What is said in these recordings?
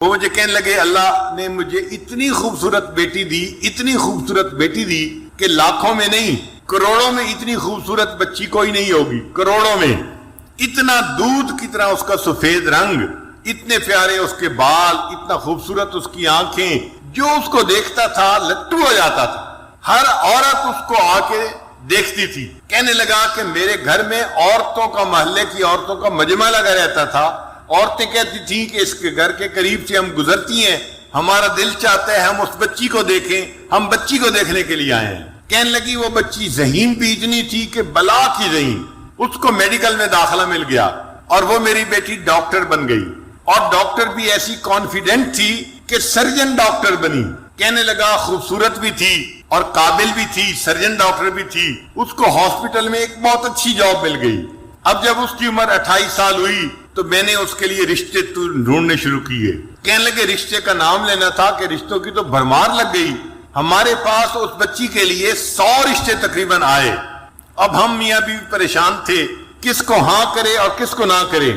وہ مجھے کہنے لگے اللہ نے مجھے اتنی خوبصورت بیٹی دی، اتنی خوبصورت بیٹی دی کہ لاکھوں میں نہیں کروڑوں میں اتنی خوبصورت بچی کوئی نہیں ہوگی، کروڑوں میں۔ اتنا دودھ کی طرح اس کا سفید رنگ، اتنے پیارے اس کے بال، اتنا خوبصورت اس کی آنکھیں، جو اس کو دیکھتا تھا لٹو ہو جاتا تھا۔ ہر عورت اس کو آ کے دیکھتی تھی۔ کہنے لگا کہ میرے گھر میں عورتوں کا، محلے کی عورتوں کا مجمع لگا رہتا تھا۔ عورتیں کہتی تھیں کہ اس کے گھر کے قریب سے ہم گزرتی ہیں، ہمارا دل چاہتا ہے ہم اس بچی کو دیکھیں، ہم بچی کو دیکھنے کے لیے آئے ہیں۔ کہنے لگی وہ بچی ذہین بھی اتنی تھی کہ بلا کی ذہین، اس کو میڈیکل میں داخلہ مل گیا اور وہ میری بیٹی ڈاکٹر بن گئی، اور ڈاکٹر بھی ایسی کانفیڈنٹ تھی کہ سرجن ڈاکٹر بنی۔ کہنے لگا خوبصورت بھی تھی اور قابل بھی تھی، سرجن ڈاکٹر بھی تھی۔ اس کو ہاسپٹل میں ایک بہت اچھی جاب مل گئی۔ اب جب اس کی عمر 28 سال ہوئی تو میں نے اس کے لیے رشتے ڈھونڈنے شروع کیے۔ کہنے لگے رشتے کا نام لینا تھا کہ رشتوں کی تو بھرمار لگ گئی، ہمارے پاس اس بچی کے لیے 100 رشتے تقریباً آئے۔ اب ہم میاں بیوی پریشان تھے، کس کو ہاں کرے اور کس کو نہ کرے۔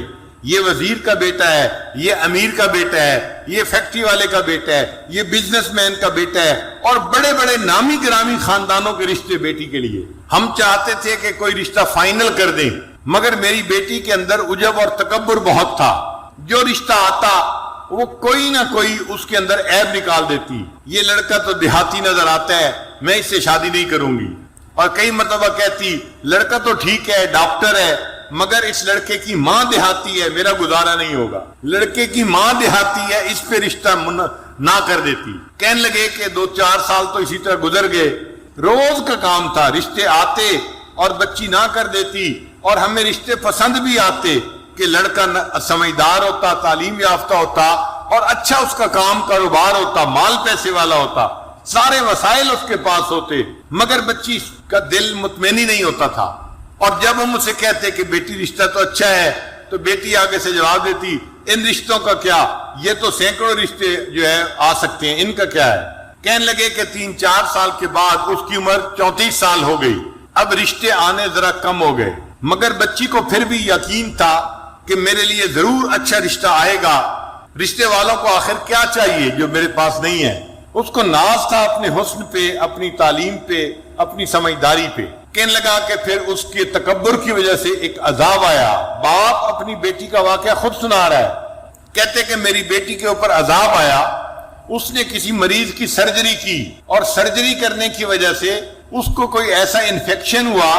یہ وزیر کا بیٹا ہے، یہ امیر کا بیٹا ہے، یہ فیکٹری والے کا بیٹا ہے، یہ بزنس مین کا بیٹا ہے، اور بڑے بڑے نامی گرامی خاندانوں کے رشتے بیٹی کے لیے۔ ہم چاہتے تھے کہ کوئی رشتہ فائنل کر دیں، مگر میری بیٹی کے اندر عجب اور تکبر بہت تھا۔ جو رشتہ آتا وہ کوئی نہ کوئی اس کے اندر عیب نکال دیتی۔ یہ لڑکا تو دیہاتی نظر آتا ہے، میں اس سے شادی نہیں کروں گی۔ اور کئی مرتبہ کہتی لڑکا تو ٹھیک ہے، ڈاکٹر ہے، مگر اس لڑکے کی ماں دیہاتی ہے، میرا گزارا نہیں ہوگا۔ لڑکے کی ماں دیہاتی ہے، اس پہ رشتہ نہ کر دیتی۔ کہنے لگے کہ 2-4 سال تو اسی طرح گزر گئے، روز کا کام تھا، رشتے آتے اور بچی نہ کر دیتی، اور ہمیں رشتے پسند بھی آتے کہ لڑکا سمجھدار ہوتا، تعلیم یافتہ ہوتا، اور اچھا اس کا کام کاروبار ہوتا، مال پیسے والا ہوتا، سارے وسائل اس کے پاس ہوتے، مگر بچی کا دل مطمئن ہی نہیں ہوتا تھا۔ اور جب ہم اسے کہتے کہ بیٹی رشتہ تو اچھا ہے، تو بیٹی آگے سے جواب دیتی ان رشتوں کا کیا، یہ تو سینکڑوں رشتے جو ہے آ سکتے ہیں، ان کا کیا ہے۔ کہنے لگے کہ 3-4 سال کے بعد اس کی عمر 34 سال ہو گئی، اب رشتے آنے ذرا کم ہو گئے، مگر بچی کو پھر بھی یقین تھا کہ میرے لیے ضرور اچھا رشتہ آئے گا۔ رشتے والوں کو آخر کیا چاہیے جو میرے پاس نہیں ہے۔ اس کو ناز تھا اپنے حسن پہ، اپنی تعلیم پہ، اپنی سمجھداری پہ۔ کہنے لگا کہ پھر اس کے تکبر کی وجہ سے ایک عذاب آیا۔ باپ اپنی بیٹی کا واقعہ خود سنا رہا ہے، کہتے کہ میری بیٹی کے اوپر عذاب آیا، اس نے کسی مریض کی سرجری کی، اور سرجری کرنے کی وجہ سے اس کو کوئی ایسا انفیکشن ہوا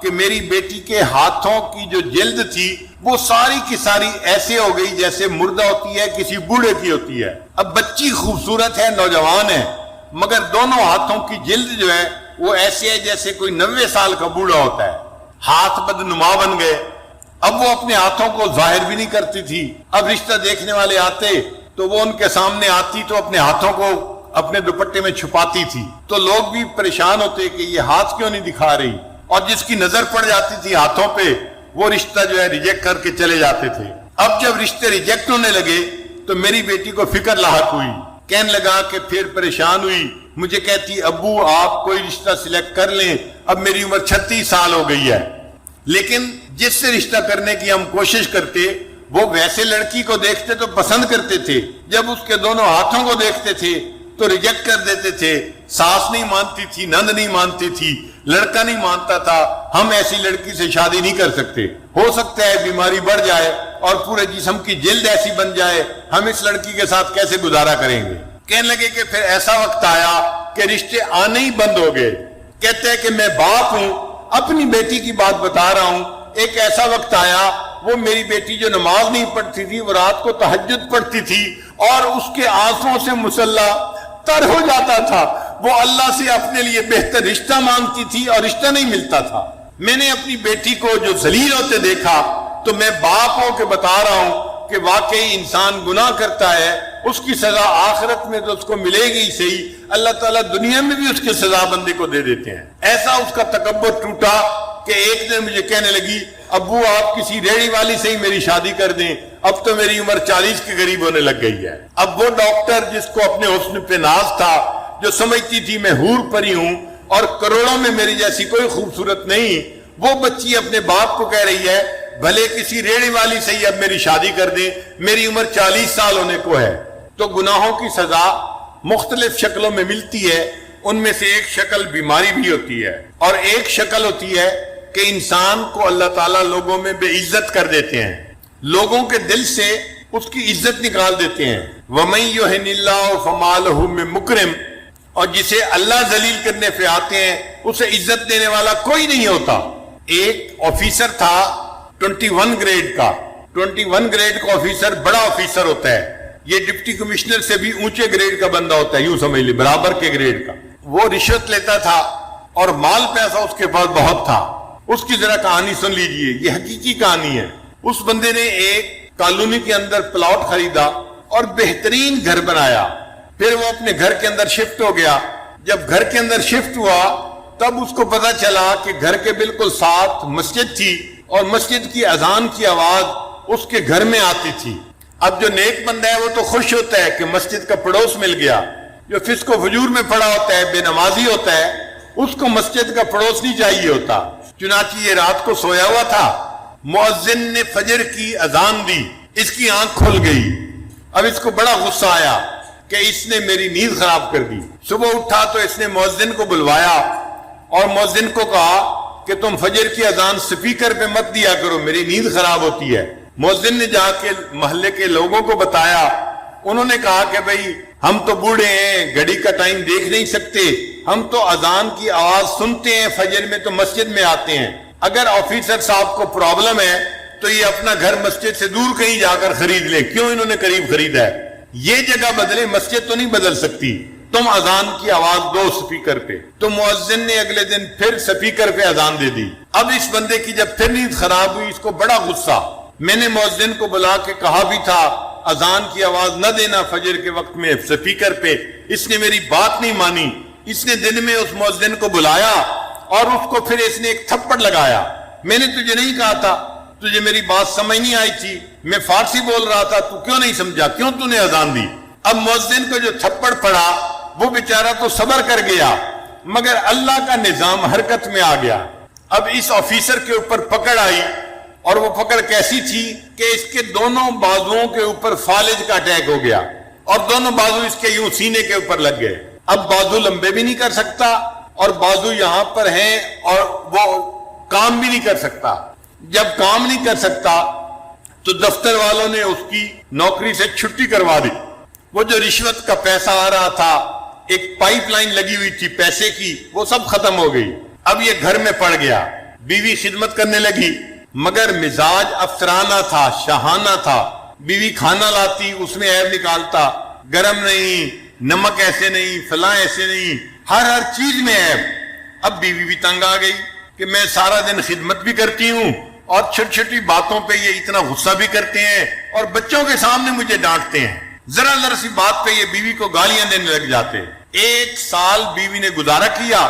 کہ میری بیٹی کے ہاتھوں کی جو جلد تھی وہ ساری کی ساری ایسے ہو گئی جیسے مردہ ہوتی ہے، کسی بوڑھے کی ہوتی ہے۔ اب بچی خوبصورت ہے، نوجوان ہے، مگر دونوں ہاتھوں کی جلد جو ہے وہ ایسے ہے جیسے کوئی 90 سال کا بوڑھا ہوتا ہے۔ ہاتھ بدنما بن گئے۔ اب وہ اپنے ہاتھوں کو ظاہر بھی نہیں کرتی تھی۔ اب رشتہ دیکھنے والے آتے تو وہ ان کے سامنے آتی تو اپنے ہاتھوں کو اپنے دوپٹے میں چھپاتی تھی، تو لوگ بھی پریشان ہوتے کہ یہ ہاتھ کیوں نہیں دکھا رہی، اور جس کی نظر پڑ جاتی تھی ہاتھوں پہ وہ رشتہ جو ہے ریجیکٹ کر کے چلے جاتے تھے۔ اب جب رشتے ریجیکٹ ہونے لگے تو میری بیٹی کو فکر لاحق ہوئی۔ کہنے لگا کہ پھر پریشان ہوئی، مجھے کہتی ابو آپ کوئی رشتہ سلیکٹ کر لیں، اب میری عمر 36 سال ہو گئی ہے، لیکن جس سے رشتہ کرنے کی ہم کوشش کرتے وہ ویسے لڑکی کو دیکھتے تو پسند کرتے تھے، جب اس کے دونوں ہاتھوں کو دیکھتے تھے تو ریجیکٹ کر دیتے تھے۔ ساس نہیں مانتی تھی، نند نہیں مانتی تھی، لڑکا نہیں مانتا تھا، ہم ایسی لڑکی سے شادی نہیں کر سکتے، ہو سکتا ہے بیماری بڑھ جائے اور پورے جسم کی جلد ایسی بن جائے، ہم اس لڑکی کے ساتھ کیسے گزارا کریں گے۔ کہنے لگے کہ پھر ایسا وقت آیا کہ رشتے آنے ہی بند ہو گئے۔ کہتے ہیں کہ میں باپ ہوں، اپنی بیٹی کی بات بتا رہا ہوں، ایک ایسا وقت آیا وہ میری بیٹی جو نماز نہیں پڑھتی تھی وہ رات کو تہجد پڑھتی تھی، اور اس کے آنسوں سے مسلح تر ہو جاتا تھا، وہ اللہ سے اپنے لیے بہتر رشتہ مانگتی تھی اور رشتہ نہیں ملتا تھا۔ میں نے اپنی بیٹی کو جو ذلیل ہوتے دیکھا تو میں باپ ہو کے بتا رہا ہوں کہ واقعی انسان گناہ کرتا ہے، اس کی سزا آخرت میں تو اس کو ملے گی ہی صحیح، اللہ تعالیٰ دنیا میں بھی اس کی سزا بندے کو دے دیتے ہیں۔ ایسا اس کا تکبر ٹوٹا کہ ایک دن مجھے کہنے لگی ابو آپ کسی ریڑھی والی سے ہی میری شادی کر دیں، اب تو میری عمر 40 کے قریب ہونے لگ گئی ہے۔ اب وہ ڈاکٹر جس کو اپنے حسن پہ ناز تھا، جو سمجھتی تھی میں حور پری ہوں اور کروڑوں میں میری جیسی کوئی خوبصورت نہیں، وہ بچی اپنے باپ کو کہہ رہی ہے بھلے کسی ریڑھی والی سے ہی اب میری شادی کر دیں، میری عمر 40 سال ہونے کو ہے۔ تو گناہوں کی سزا مختلف شکلوں میں ملتی ہے. ان میں سے ایک شکل بیماری بھی ہوتی ہے، اور ایک شکل ہوتی ہے کہ انسان کو اللہ تعالیٰ لوگوں میں بے عزت کر دیتے ہیں، لوگوں کے دل سے اس کی عزت نکال دیتے ہیں. وَمَن يُهِنِ اللَّهُ فَمَا لَهُ مِن مُكْرِمٍ، اور جسے اللہ ذلیل کرنے پہ آتے ہیں اسے عزت دینے والا کوئی نہیں ہوتا. ایک آفیسر تھا 21 گریڈ کا. 21 گریڈ کا آفیسر بڑا آفیسر ہوتا ہے، یہ ڈپٹی کمشنر سے بھی اونچے گریڈ کا بندہ ہوتا ہے، یوں سمجھ لیں برابر کے گریڈ کا. وہ رشوت لیتا تھا اور مال پیسہ اس کے پاس بہت تھا. اس کی ذرا کہانی سن لیجئے، یہ حقیقی کہانی ہے. اس بندے نے ایک کالونی کے اندر پلاٹ خریدا اور بہترین گھر بنایا. پھر وہ اپنے گھر کے اندر شفٹ ہو گیا. جب گھر کے اندر شفٹ ہوا تب اس کو پتا چلا کہ گھر کے بالکل ساتھ مسجد تھی اور مسجد کی اذان کی آواز اس کے گھر میں آتی تھی. اب جو نیک بندہ ہے وہ تو خوش ہوتا ہے کہ مسجد کا پڑوس مل گیا. جو فسق و فجور میں پڑا ہوتا ہے، بے نمازی ہوتا ہے، اس کو مسجد کا پڑوس نہیں چاہیے ہوتا. چنانچہ یہ رات کو سویا ہوا تھا، مؤذن نے فجر کی اذان دی، اس کی آنکھ کھل گئی. اب اس کو بڑا غصہ آیا کہ اس نے میری نیند خراب کر دی. صبح اٹھا تو اس نے مؤذن کو بلوایا اور مؤذن کو کہا کہ تم فجر کی اذان سپیکر پہ مت دیا کرو، میری نیند خراب ہوتی ہے. مؤذن نے جا کے محلے کے لوگوں کو بتایا. انہوں نے کہا کہ بھئی ہم تو بوڑھے ہیں، گھڑی کا ٹائم دیکھ نہیں سکتے، ہم تو اذان کی آواز سنتے ہیں فجر میں تو مسجد میں آتے ہیں. اگر آفیسر صاحب کو پرابلم ہے تو یہ اپنا گھر مسجد سے دور کہیں جا کر خرید لیں، کیوں انہوں نے قریب خریدا ہے؟ یہ جگہ بدلے، مسجد تو نہیں بدل سکتی. تم اذان کی آواز دو سپیکر پہ. تو مؤذن نے اگلے دن پھر سپیکر پہ اذان دے دی. اب اس بندے کی جب پھر نیند خراب ہوئی اس کو بڑا غصہ. میں نے مؤذن کو بلا کے کہا بھی تھا اذان کی آواز نہ دینا فجر کے وقت میں سپیکر پہ، اس نے میری بات نہیں مانی. اس نے دن میں اس مؤذن کو بلایا اور اس کو پھر اس نے ایک تھپڑ لگایا. میں نے تجھے نہیں کہا تھا؟ تجھے میری بات سمجھ نہیں آئی تھی؟ میں فارسی بول رہا تھا، تو کیوں نہیں سمجھا؟ کیوں تو نے اذان دی؟ اب مؤذن کو جو تھپڑ پڑا وہ بیچارہ تو صبر کر گیا، مگر اللہ کا نظام حرکت میں آ گیا. اب اس آفیسر کے اوپر پکڑ آئی، اور وہ پکڑ کیسی تھی کہ اس کے دونوں بازوؤں کے اوپر فالج کا اٹیک ہو گیا اور دونوں بازو اس کے یوں سینے کے اوپر لگ گئے. اب بازو لمبے بھی نہیں کر سکتا اور بازو یہاں پر ہیں اور وہ کام بھی نہیں کر سکتا. جب کام نہیں کر سکتا تو دفتر والوں نے اس کی نوکری سے چھٹی کروا دی. وہ جو رشوت کا پیسہ آ رہا تھا، ایک پائپ لائن لگی ہوئی تھی پیسے کی، وہ سب ختم ہو گئی. اب یہ گھر میں پڑ گیا. بیوی خدمت کرنے لگی مگر مزاج افسرانہ تھا، شاہانہ تھا. بیوی کھانا لاتی اس میں عیب نکالتا، گرم نہیں، نمک ایسے نہیں، فلاں ایسے نہیں، ہر چیز میں عیب. اب بیوی بھی تنگ آ گئی کہ میں سارا دن خدمت بھی کرتی ہوں اور چھوٹی چھوٹی باتوں پہ یہ اتنا غصہ بھی کرتے ہیں اور بچوں کے سامنے مجھے ڈانٹتے ہیں. ذرا ذرا سی بات پہ یہ بیوی کو گالیاں دینے لگ جاتے. 1 سال بیوی نے گزارا کیا.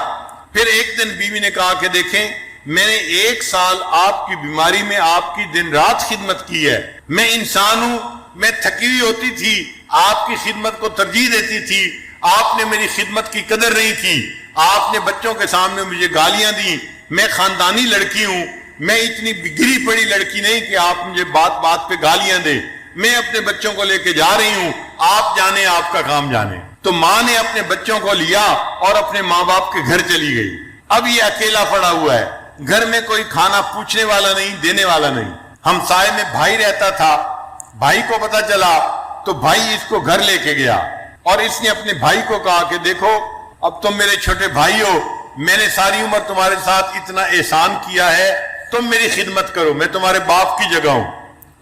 پھر ایک دن بیوی نے کہا کہ دیکھیں میں نے 1 سال آپ کی بیماری میں آپ کی دن رات خدمت کی ہے. میں انسان ہوں، میں تھکی ہوئی ہوتی تھی، آپ کی خدمت کو ترجیح دیتی تھی، آپ نے میری خدمت کی قدر نہیں کی، آپ نے بچوں کے سامنے مجھے گالیاں دی. میں خاندانی لڑکی ہوں، میں اتنی بگڑی پڑی لڑکی نہیں کہ آپ مجھے بات بات پہ گالیاں دے. میں اپنے بچوں کو لے کے جا رہی ہوں، آپ جانے، آپ کا کام جانے. تو ماں نے اپنے بچوں کو لیا اور اپنے ماں باپ کے گھر چلی گئی. اب یہ اکیلا پڑا ہوا ہے، گھر میں کوئی کھانا پوچھنے والا نہیں، دینے والا نہیں. ہمسائے میں بھائی رہتا تھا، بھائی کو پتا چلا تو بھائی اس کو گھر لے کے گیا اور اس نے اپنے بھائی کو کہا کہ دیکھو اب تم میرے چھوٹے بھائی ہو، میں نے ساری عمر تمہارے ساتھ اتنا احسان کیا ہے، تم میری خدمت کرو، میں تمہارے باپ کی جگہ ہوں.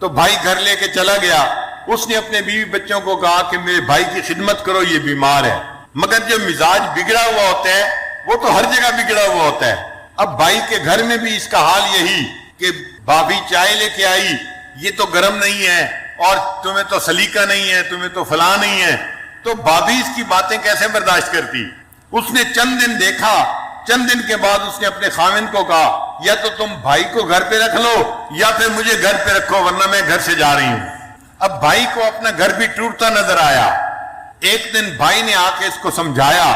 تو بھائی گھر لے کے چلا گیا. اس نے اپنے بیوی بچوں کو کہا کہ میرے بھائی کی خدمت کرو، یہ بیمار ہے. مگر جو مزاج بگڑا ہوا ہوتا ہے وہ تو ہر جگہ بگڑا ہوا ہوتا ہے. اب بھائی کے گھر میں بھی اس کا حال یہی کہ بھابھی چائے لے کے آئی، یہ تو گرم نہیں ہے اور تمہیں تو سلیقہ نہیں ہے، تمہیں تو فلاں نہیں ہے. تو بھابھی اس کی باتیں کیسے برداشت کرتی؟ اس نے چند دن دیکھا، چند دن کے بعد اس نے اپنے خاوند کو کہا یا تو تم بھائی کو گھر پہ رکھ لو یا پھر مجھے گھر پہ رکھو ورنہ میں گھر سے جا رہی ہوں. اب بھائی کو اپنا گھر بھی ٹوٹتا نظر آیا. ایک دن بھائی نے آ کے اس کو سمجھایا،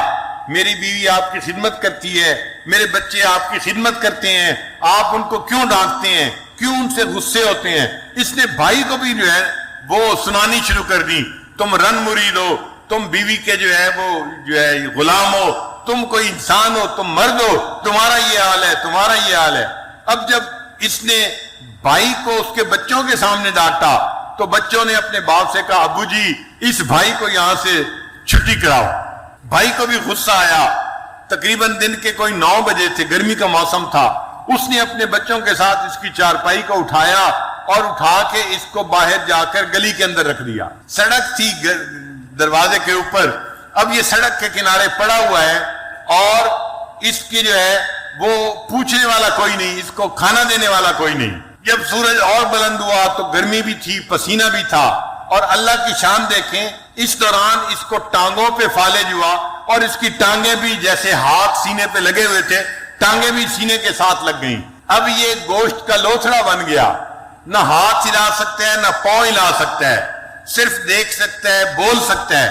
میری بیوی آپ کی خدمت کرتی ہے، میرے بچے آپ کی خدمت کرتے ہیں، آپ ان کو کیوں ڈانٹتے ہیں، کیوں ان سے غصے ہوتے ہیں؟ اس نے بھائی کو بھی جو ہے وہ سنانی شروع کر دی تم رن مرید ہو، تم بیوی کے جو ہے غلام ہو، تم کوئی انسان ہو، تم مرد ہو، تمہارا یہ حال ہے، تمہارا یہ حال ہے۔ اب جب اس نے بھائی کو اس کے بچوں کے سامنے ڈانٹا تو بچوں نے اپنے باپ سے کہا ابو جی اس بھائی کو یہاں سے چھٹی کراؤ۔ بھائی کو بھی غصہ آیا، تقریباً دن کے کوئی 9 بجے تھے، گرمی کا موسم تھا، اس نے اپنے بچوں کے ساتھ اس کی چارپائی کو اٹھایا اور اٹھا کے اس کو باہر جا کر گلی کے اندر رکھ دیا۔ سڑک تھی دروازے کے اوپر، اب یہ سڑک کے کنارے پڑا ہوا ہے اور اس کی جو ہے وہ پوچھنے والا کوئی نہیں، اس کو کھانا دینے والا کوئی نہیں۔ جب سورج اور بلند ہوا تو گرمی بھی تھی، پسینہ بھی تھا، اور اللہ کی شان دیکھیں اس دوران اس کو ٹانگوں پہ فالج ہوا اور اس کی ٹانگیں بھی جیسے ہاتھ سینے پہ لگے ہوئے تھے، ٹانگیں بھی سینے کے ساتھ لگ گئیں۔ اب یہ گوشت کا لوتھڑا بن گیا، نہ ہاتھ ہلا سکتا ہے نہ پاؤں ہلا سکتا ہے، صرف دیکھ سکتا ہے، بول سکتا ہے،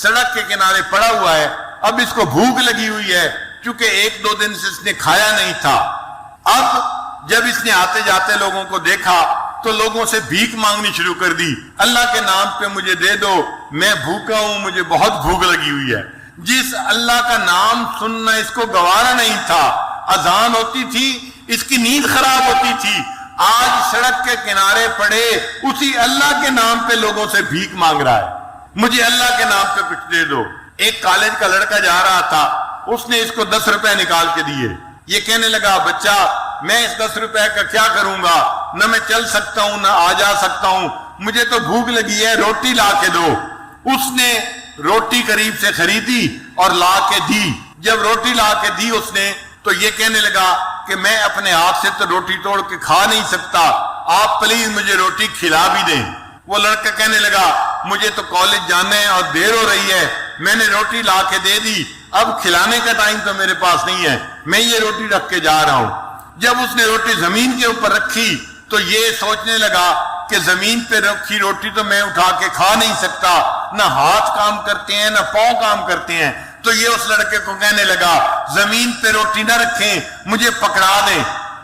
سڑک کے کنارے پڑا ہوا ہے۔ اب اس کو بھوک لگی ہوئی ہے کیونکہ 1-2 دن سے اس نے کھایا نہیں تھا۔ اب جب اس نے آتے جاتے لوگوں کو دیکھا تو لوگوں سے بھیک مانگنی شروع کر دی، اللہ کے نام پہ مجھے دے دو، میں بھوکا ہوں، مجھے بہت بھوک لگی ہوئی ہے۔ جس اللہ کا نام سننا اس کو گوارا نہیں تھا، اذان ہوتی تھی اس کی نیند خراب ہوتی تھی، آج سڑک کے کنارے پڑے اسی اللہ کے نام پہ لوگوں سے بھیک مانگ رہا ہے، مجھے اللہ کے نام پہ کچھ دے دو۔ ایک کالج کا لڑکا جا رہا تھا، اس نے اس کو 10 روپے نکال کے دیے، یہ کہنے لگا بچہ میں اس 10 روپے کا کیا کروں گا، نہ میں چل سکتا ہوں نہ آ جا سکتا ہوں، مجھے تو بھوک لگی ہے، روٹی لا کے دو۔ اس نے روٹی قریب سے خریدی اور لا کے دی۔ جب روٹی لا کے دی اس نے تو یہ کہنے لگا کہ میں اپنے ہاتھ سے تو روٹی توڑ کے کھا نہیں سکتا، آپ پلیز مجھے روٹی کھلا بھی دیں۔ وہ لڑکا کہنے لگا مجھے تو کالج جانا ہے اور دیر ہو رہی ہے، میں نے روٹی لا کے دے دی، اب کھلانے کا ٹائم تو میرے پاس نہیں ہے، میں یہ روٹی رکھ کے جا رہا ہوں۔ جب اس نے روٹی زمین کے اوپر رکھی تو یہ سوچنے لگا کہ زمین پہ رکھی روٹی تو میں اٹھا کے کھا نہیں سکتا، نہ ہاتھ کام کرتے ہیں نہ پاؤں کام کرتے ہیں، تو یہ اس لڑکے کو کہنے لگا زمین پہ روٹی نہ رکھیں، مجھے پکڑا دیں۔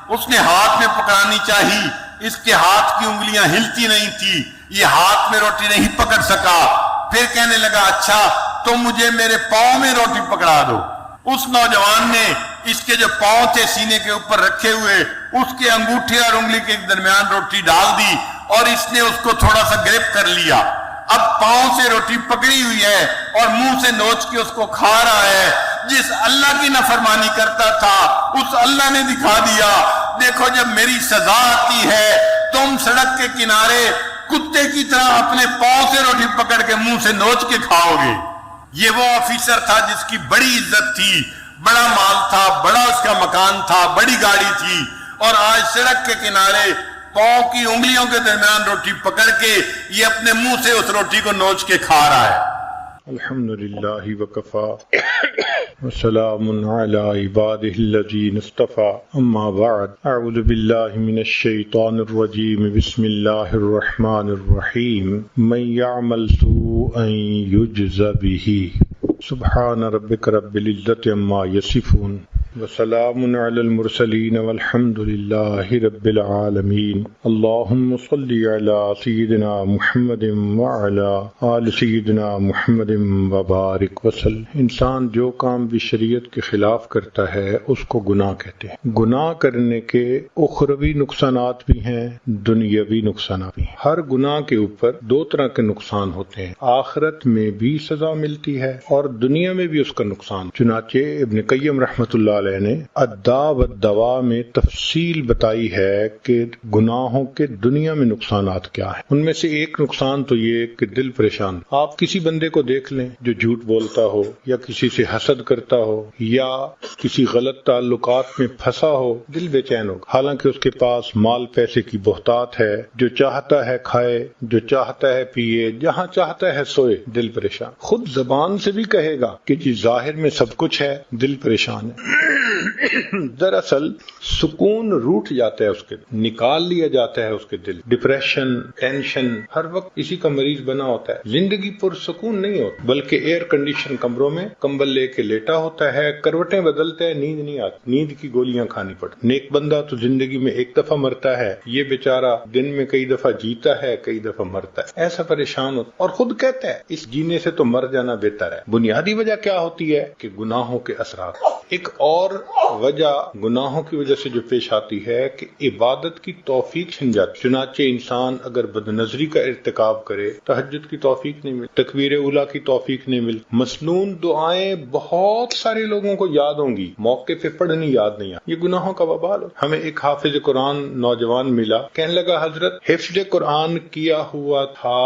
اس نے ہاتھ میں پکڑانی چاہی، اس کے ہاتھ کی انگلیاں ہلتی نہیں تھی، یہ ہاتھ میں روٹی نہیں پکڑ سکا۔ پھر کہنے لگا اچھا تو مجھے میرے پاؤں میں روٹی پکڑا دو۔ اس نوجوان نے اس کے جو پاؤں تھے سینے کے اوپر رکھے ہوئے، اس کے انگوٹھے اور انگلی کے درمیان روٹی ڈال دی اور اس نے اس کو تھوڑا سا گرپ کر لیا۔ اب پاؤں سے روٹی پکڑی ہوئی ہے اور منہ سے نوچ کے اس کو کھا رہا ہے۔ جس اللہ کی نافرمانی کرتا تھا اس اللہ نے دکھا دیا، دیکھو جب میری سزا آتی ہے تم سڑک کے کنارے کتے کی طرح اپنے پاؤں سے روٹی پکڑ کے منہ سے نوچ کے کھاؤ گے۔ یہ وہ آفیسر تھا جس کی بڑی عزت تھی، بڑا مال تھا، بڑا اس کا مکان تھا، بڑی گاڑی تھی، اور آج سڑک کے کنارے پاؤں کی انگلیوں کے درمیان روٹی پکڑ کے یہ اپنے منہ سے اس روٹی کو نوچ کے کھا رہا ہے۔ الحمدللہ وکفا وسلام علی عبادہ الذین اصطفی، اما بعد، اعوذ باللہ من الشیطان الرجیم، بسم اللہ الرحمن الرحیم، من یعمل سوءا یجز بہ، سبحان ربک رب العزۃ عما یصفون، وسلام علی المرسلین والحمد للہ رب العالمین۔ اللہم صل علی سیدنا محمد وعلی آل سیدنا محمد وبارک وسلم۔ انسان جو کام بھی شریعت کے خلاف کرتا ہے اس کو گناہ کہتے ہیں۔ گناہ کرنے کے اخروی نقصانات بھی ہیں، دنیاوی نقصانات بھی ہیں۔ ہر گناہ کے اوپر 2 طرح کے نقصان ہوتے ہیں، آخرت میں بھی سزا ملتی ہے اور دنیا میں بھی اس کا نقصان۔ چنانچہ ابن قیم رحمۃ اللہ علیہ نے الداء والدواء میں تفصیل بتائی ہے کہ گناہوں کے دنیا میں نقصانات کیا ہیں۔ ان میں سے ایک نقصان تو یہ کہ دل پریشان۔ آپ کسی بندے کو دیکھ لیں جو جھوٹ بولتا ہو یا کسی سے حسد کرتا ہو یا کسی غلط تعلقات میں پھنسا ہو، دل بے چین ہوگا، حالانکہ اس کے پاس مال پیسے کی بہتات ہے، جو چاہتا ہے کھائے، جو چاہتا ہے پیے، جہاں چاہتا ہے سوئے، دل پریشان۔ خود زبان سے بھی کہے گا کہ جی ظاہر میں سب کچھ ہے، دل پریشان ہے۔ دراصل سکون روٹ جاتا ہے اس کے، نکال لیا جاتا ہے اس کے دل، ڈپریشن، ٹینشن، ہر وقت اسی کا مریض بنا ہوتا ہے، زندگی پرسکون نہیں ہوتی، بلکہ ایئر کنڈیشن کمروں میں کمبل لے کے لیٹا ہوتا ہے، کروٹیں بدلتا ہے، نیند نہیں آتی، نیند کی گولیاں کھانی پڑتی۔ نیک بندہ تو زندگی میں ایک دفعہ مرتا ہے، یہ بیچارہ دن میں کئی دفعہ جیتا ہے، کئی دفعہ مرتا ہے، ایسا پریشان ہوتا اور خود کہتا ہے اس جینے سے تو مر جانا بہتر ہے۔ بنیادی وجہ کیا ہوتی ہے کہ گناہوں کے اثرات۔ ایک اور وجہ گناہوں کی وجہ سے جو پیش آتی ہے کہ عبادت کی توفیق چھن جاتی، چنانچہ انسان اگر بد نظری کا ارتکاب کرے، تہجد کی توفیق نہیں ملتی، تکبیر اولیٰ کی توفیق نہیں ملتی، مسنون دعائیں بہت سارے لوگوں کو یاد ہوں گی، موقع پہ پڑھنی یاد نہیں آتی، یہ گناہوں کا وبال ہو۔ ہمیں ایک حافظ قرآن نوجوان ملا، کہنے لگا حضرت حفظ قرآن کیا ہوا تھا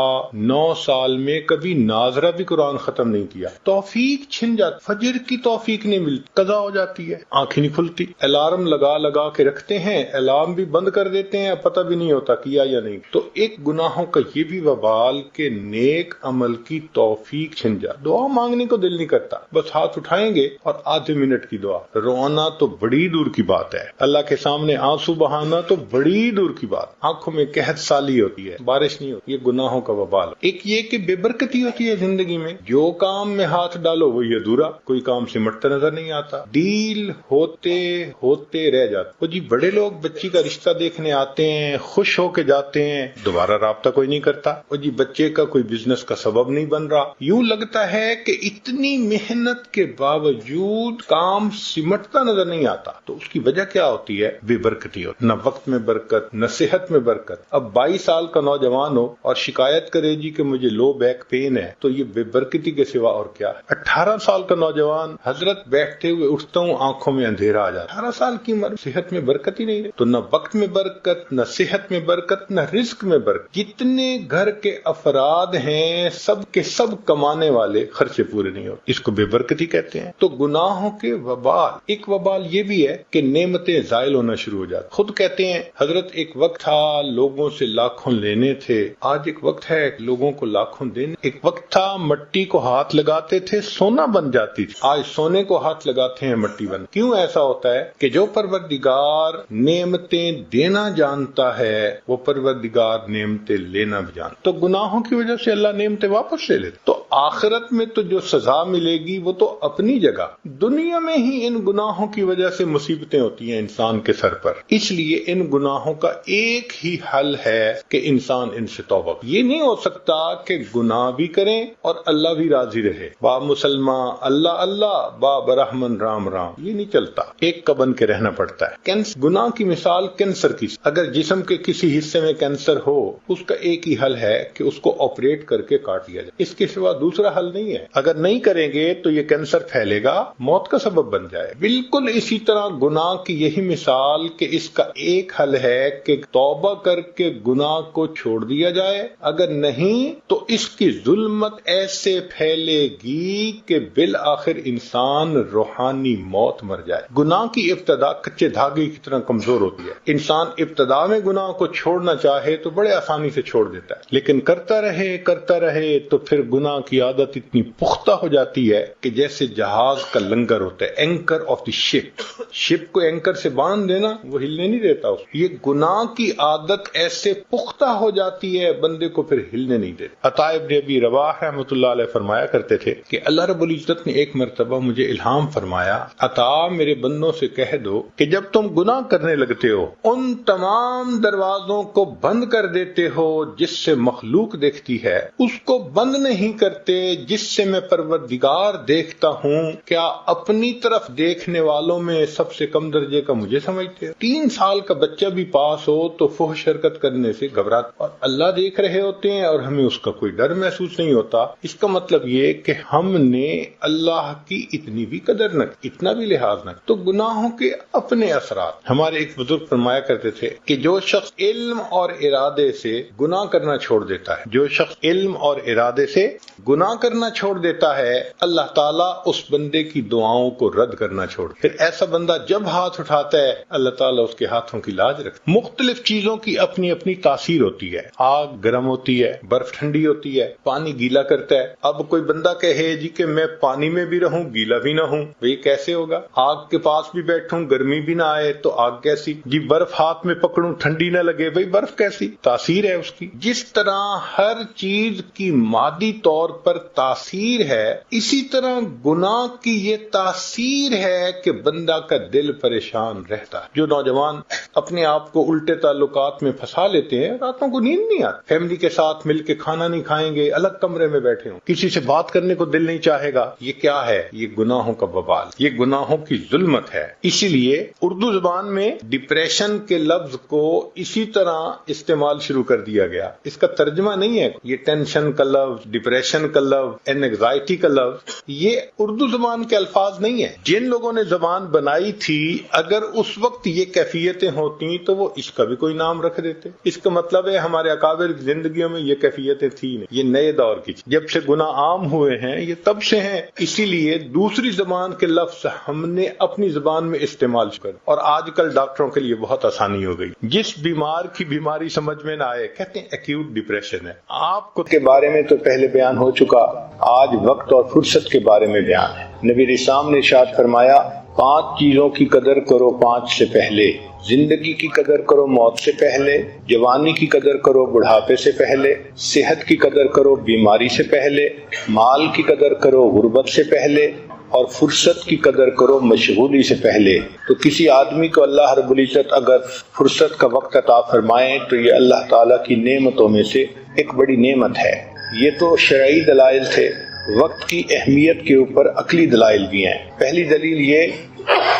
9 سال میں، کبھی ناظرہ بھی قرآن ختم نہیں کیا، توفیق چھن جاتی، فجر کی توفیق نہیں ملتی، قضا ہو جاتی ہے، آنکھیں نہیں کھلتی، الارم لگا لگا کے رکھتے ہیں، الارم بھی بند کر دیتے ہیں، پتہ بھی نہیں ہوتا کیا یا نہیں۔ تو ایک گناہوں کا یہ بھی وبال کہ نیک عمل کی توفیق چھن جاتی، دعا مانگنے کو دل نہیں کرتا، بس ہاتھ اٹھائیں گے اور آدھے منٹ کی دعا، رونا تو بڑی دور کی بات ہے، اللہ کے سامنے آنسو بہانا تو بڑی دور کی بات، آنکھوں میں قحط سالی ہوتی ہے، بارش نہیں ہوتی، یہ گناہوں کا وبال۔ ایک یہ کہ بے برکتی ہوتی ہے زندگی میں، جو کام میں ہاتھ ڈالو وہی ادھورا، کوئی کام سمٹتا نظر نہیں آتا، ڈیل ہوتے ہوتے رہ جاتے۔ وہ جی بڑے لوگ بچی کا رشتہ دیکھنے آتے ہیں، خوش ہو کے جاتے ہیں، دوبارہ رابطہ کوئی نہیں کرتا، وہ جی بچے کا کوئی بزنس کا سبب نہیں بن رہا، یوں لگتا ہے کہ اتنی محنت کے باوجود کام سمٹتا نظر نہیں آتا۔ تو اس کی وجہ کیا ہوتی ہے؟ بے برکتی ہوتی، نہ وقت میں برکت، نہ صحت میں برکت۔ اب 22 سال کا نوجوان ہو اور شکایت کرے جی کہ مجھے لو بیک پین ہے، تو یہ بے برکتی کے سوا اور کیا ہے؟ 18 سال کا نوجوان، حضرت بیٹھتے ہوئے اٹھتا ہوں آنکھوں میں اندھیرا آ جاتا، 18 سال کی عمر، صحت میں برکت ہی نہیں رہی، تو نہ وقت میں برکت، نہ صحت میں برکت، نہ رزق میں برکت۔ جتنے گھر کے افراد ہیں سب کے سب کمانے والے، خرچے پورے نہیں ہوتے، اس کو بے برکتی کہتے ہیں۔ تو گناہوں کے وبال، ایک وبال یہ بھی ہے کہ نعمتیں زائل ہونا شروع ہو جاتی۔ خود کہتے ہیں حضرت ایک وقت تھا لوگوں سے لاکھوں لینے تھے، آج ایک وقت ہے لوگوں کو لاکھوں دینے۔ ایک وقت تھا مٹی کو ہاتھ لگاتے تھے سونا بن جاتی تھی، آج سونے کو ہاتھ لگاتے ہیں مٹی بن۔ کیوں ایسا ہوتا ہے؟ کہ جو پروردگار نعمتیں دینا جانتا ہے وہ پروردگار نعمتیں لینا بھی جانتا۔ تو گناہوں کی وجہ سے اللہ نعمتیں واپس لے لیتے۔ تو آخرت میں تو جو سزا ملے گی وہ تو اپنی جگہ، دنیا میں ہی ان گناہوں کی وجہ سے مصیبتیں ہوتی ہیں انسان کے سر پر۔ اس لیے ان گناہوں کا ایک ہی حل ہے کہ انسان ان سے توبہ کرے۔ یہ نہیں ہو سکتا کہ گناہ بھی کریں اور اللہ بھی راضی رہے، با مسلمان اللہ اللہ، با برحمن رام رام، یہ نہیں چلتا، ایک کا بن کے رہنا پڑتا ہے۔ گناہ کی مثال کینسر کی، اگر جسم کے کسی حصے میں کینسر ہو، اس کا ایک ہی حل ہے کہ اس کو آپریٹ کر کے کاٹ دیا جائے، اس کے سوا دوسرا حل نہیں ہے۔ اگر نہیں کریں گے تو یہ کینسر پھیلے گا، موت کا سبب بن جائے۔ بالکل اسی طرح گناہ کی یہی مثال کہ اس کا ایک حل ہے کہ توبہ کر کے گناہ کو چھوڑ دیا جائے، اگر نہیں تو اس کی ظلمت ایسے پھیلے گی کہ بالآخر انسان روحانی موت مر جائے۔ گناہ کی ابتدا کچے دھاگے کی طرح کمزور ہوتی ہے، انسان ابتدا میں گناہ کو چھوڑنا چاہے تو بڑے آسانی سے چھوڑ دیتا ہے، لیکن کرتا رہے تو پھر گناہ کی عادت اتنی پختہ ہو جاتی ہے کہ جیسے جہاز کا لنگر ہوتا ہے، اینکر آف دی شپ کو اینکر سے باندھ دینا، وہ ہلنے نہیں دیتا اس کو۔ یہ گناہ کی عادت ایسے پختہ ہو جاتی ہے بندے کو پھر ہلنے نہیں دیتا۔ عطا ابن ابی رواح رحمۃ اللہ علیہ فرمایا کرتے تھے کہ اللہ رب العزت نے ایک مرتبہ مجھے الہام فرمایا، عطا میرے بندوں سے کہہ دو کہ جب تم گناہ کرنے لگتے ہو ان تمام دروازوں کو بند کر دیتے ہو جس سے مخلوق دیکھتی ہے، اس کو بند نہیں کرتے جس سے میں پروردگار دیکھتا ہوں، کیا اپنی طرف دیکھنے والوں میں سب سے کم درجے کا مجھے سمجھتے ہو؟ 3 سال کا بچہ بھی پاس ہو تو فحش حرکت کرنے سے گھبراتا، اور اللہ دیکھ رہے ہوتے ہیں اور ہمیں اس کا کوئی ڈر محسوس نہیں ہوتا۔ اس کا مطلب یہ کہ ہم نے اللہ کی اتنی بھی قدر نہ کی، اتنا بھی لحاظ نہ کی۔ تو گناہوں کے اپنے اثرات، ہمارے ایک بزرگ فرمایا کرتے تھے کہ جو شخص علم اور ارادے سے گناہ کرنا چھوڑ دیتا ہے، جو شخص علم اور ارادے سے گناہ کرنا چھوڑ دیتا ہے، اللہ تعالیٰ اس بندے کی دعاؤں کو رد کرنا چھوڑ۔ پھر ایسا بندہ جب ہاتھ اٹھاتا ہے اللہ تعالیٰ اس کے ہاتھوں کی لاج رکھتا۔ مختلف چیزوں کی اپنی اپنی تاثیر ہوتی ہے، آگ گرم ہوتی ہے، برف ٹھنڈی ہوتی ہے، پانی گیلا کرتا ہے۔ اب کوئی بندہ کہے جی کہ میں پانی میں بھی رہوں گیلا بھی نہ ہوں، یہ کیسے ہوگا؟ آگ کے پاس بھی بیٹھوں گرمی بھی نہ آئے تو آگ کیسی؟ جی برف ہاتھ میں پکڑوں ٹھنڈی نہ لگے، بھئی برف کیسی؟ تاثیر ہے اس کی۔ جس طرح ہر چیز کی مادی طور پر تاثیر ہے، اسی طرح گناہ کی یہ تاثیر ہے کہ بندہ کا دل پریشان رہتا ہے۔ جو نوجوان اپنے آپ کو الٹے تعلقات میں پھنسا لیتے ہیں، راتوں کو نیند نہیں آتی، فیملی کے ساتھ مل کے کھانا نہیں کھائیں گے، الگ کمرے میں بیٹھے ہوں، کسی سے بات کرنے کو دل نہیں چاہے گا، یہ کیا ہے؟ یہ گناہوں کا وبال، یہ گناہوں کی ظلمت ہے۔ اسی لیے اردو زبان میں ڈپریشن کے لفظ کو اسی طرح استعمال شروع کر دیا گیا۔ اس کا ترجمہ نہیں ہے یہ ٹینشن کا لفظ، ڈپریشن کا لفظ، اینگزائٹی کا لفظ، یہ اردو زبان کے الفاظ نہیں ہے۔ جن لوگوں نے زبان بنائی تھی اگر اس وقت یہ کیفیتیں ہوتی تو وہ اس کا بھی کوئی نام رکھ دیتے۔ اس کا مطلب ہے ہمارے اکابر کی زندگیوں میں یہ کیفیتیں تھی نہیں، یہ نئے دور کی، جب سے گناہ عام ہوئے ہیں یہ تب سے ہیں، اسی لیے دوسری زبان کے لفظ ہم نے اپنی زبان میں استعمال کر، اور آج کل ڈاکٹروں کے لیے بہت آسانی ہو گئی، جس بیمار کی بیماری سمجھ میں نہ آئے کہتے ہیں ایکیوٹ ڈپریشن ہے۔ آپ کو کے بارے میں تو پہلے بیان ہو چکا، آج وقت اور فرصت کے بارے میں بیان ہے۔ نبی اسلام نے ارشاد فرمایا 5 چیزوں کی قدر کرو 5 سے پہلے، زندگی کی قدر کرو موت سے پہلے، جوانی کی قدر کرو بڑھاپے سے پہلے، صحت کی قدر کرو بیماری سے پہلے، مال کی قدر کرو غربت سے پہلے، اور فرصت کی قدر کرو مشغولی سے پہلے۔ تو کسی آدمی کو اللہ رب العزت اگر فرصت کا وقت عطا فرمائے تو یہ اللہ تعالیٰ کی نعمتوں میں سے ایک بڑی نعمت ہے۔ یہ تو شرعی دلائل تھے، وقت کی اہمیت کے اوپر عقلی دلائل بھی ہیں۔ پہلی دلیل یہ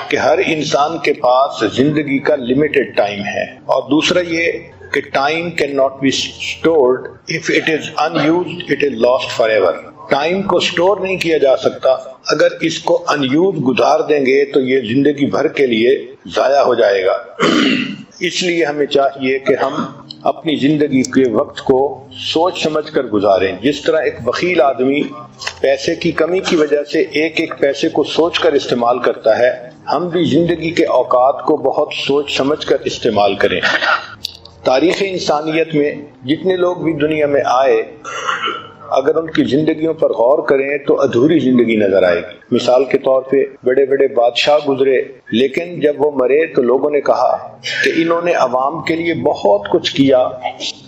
کہ ہر انسان کے پاس زندگی کا لمیٹڈ ٹائم ہے، اور دوسرا یہ کہ time can not be stored, if it is unused it is lost forever. Time کو سٹور نہیں کیا جا سکتا، اگر اس کو ان یوز گزار دیں گے تو یہ زندگی بھر کے لیے ضائع ہو جائے گا۔ اس لیے ہمیں چاہیے کہ ہم اپنی زندگی کے وقت کو سوچ سمجھ کر گزاریں۔ جس طرح ایک بخیل آدمی پیسے کی کمی کی وجہ سے ایک ایک پیسے کو سوچ کر استعمال کرتا ہے، ہم بھی زندگی کے اوقات کو بہت سوچ سمجھ کر استعمال کریں۔ تاریخ انسانیت میں جتنے لوگ بھی دنیا میں آئے، اگر ان کی زندگیوں پر غور کریں تو ادھوری زندگی نظر آئے گی۔ مثال کے طور پہ بڑے بڑے بادشاہ گزرے، لیکن جب وہ مرے تو لوگوں نے کہا کہ انہوں نے عوام کے لیے بہت کچھ کیا،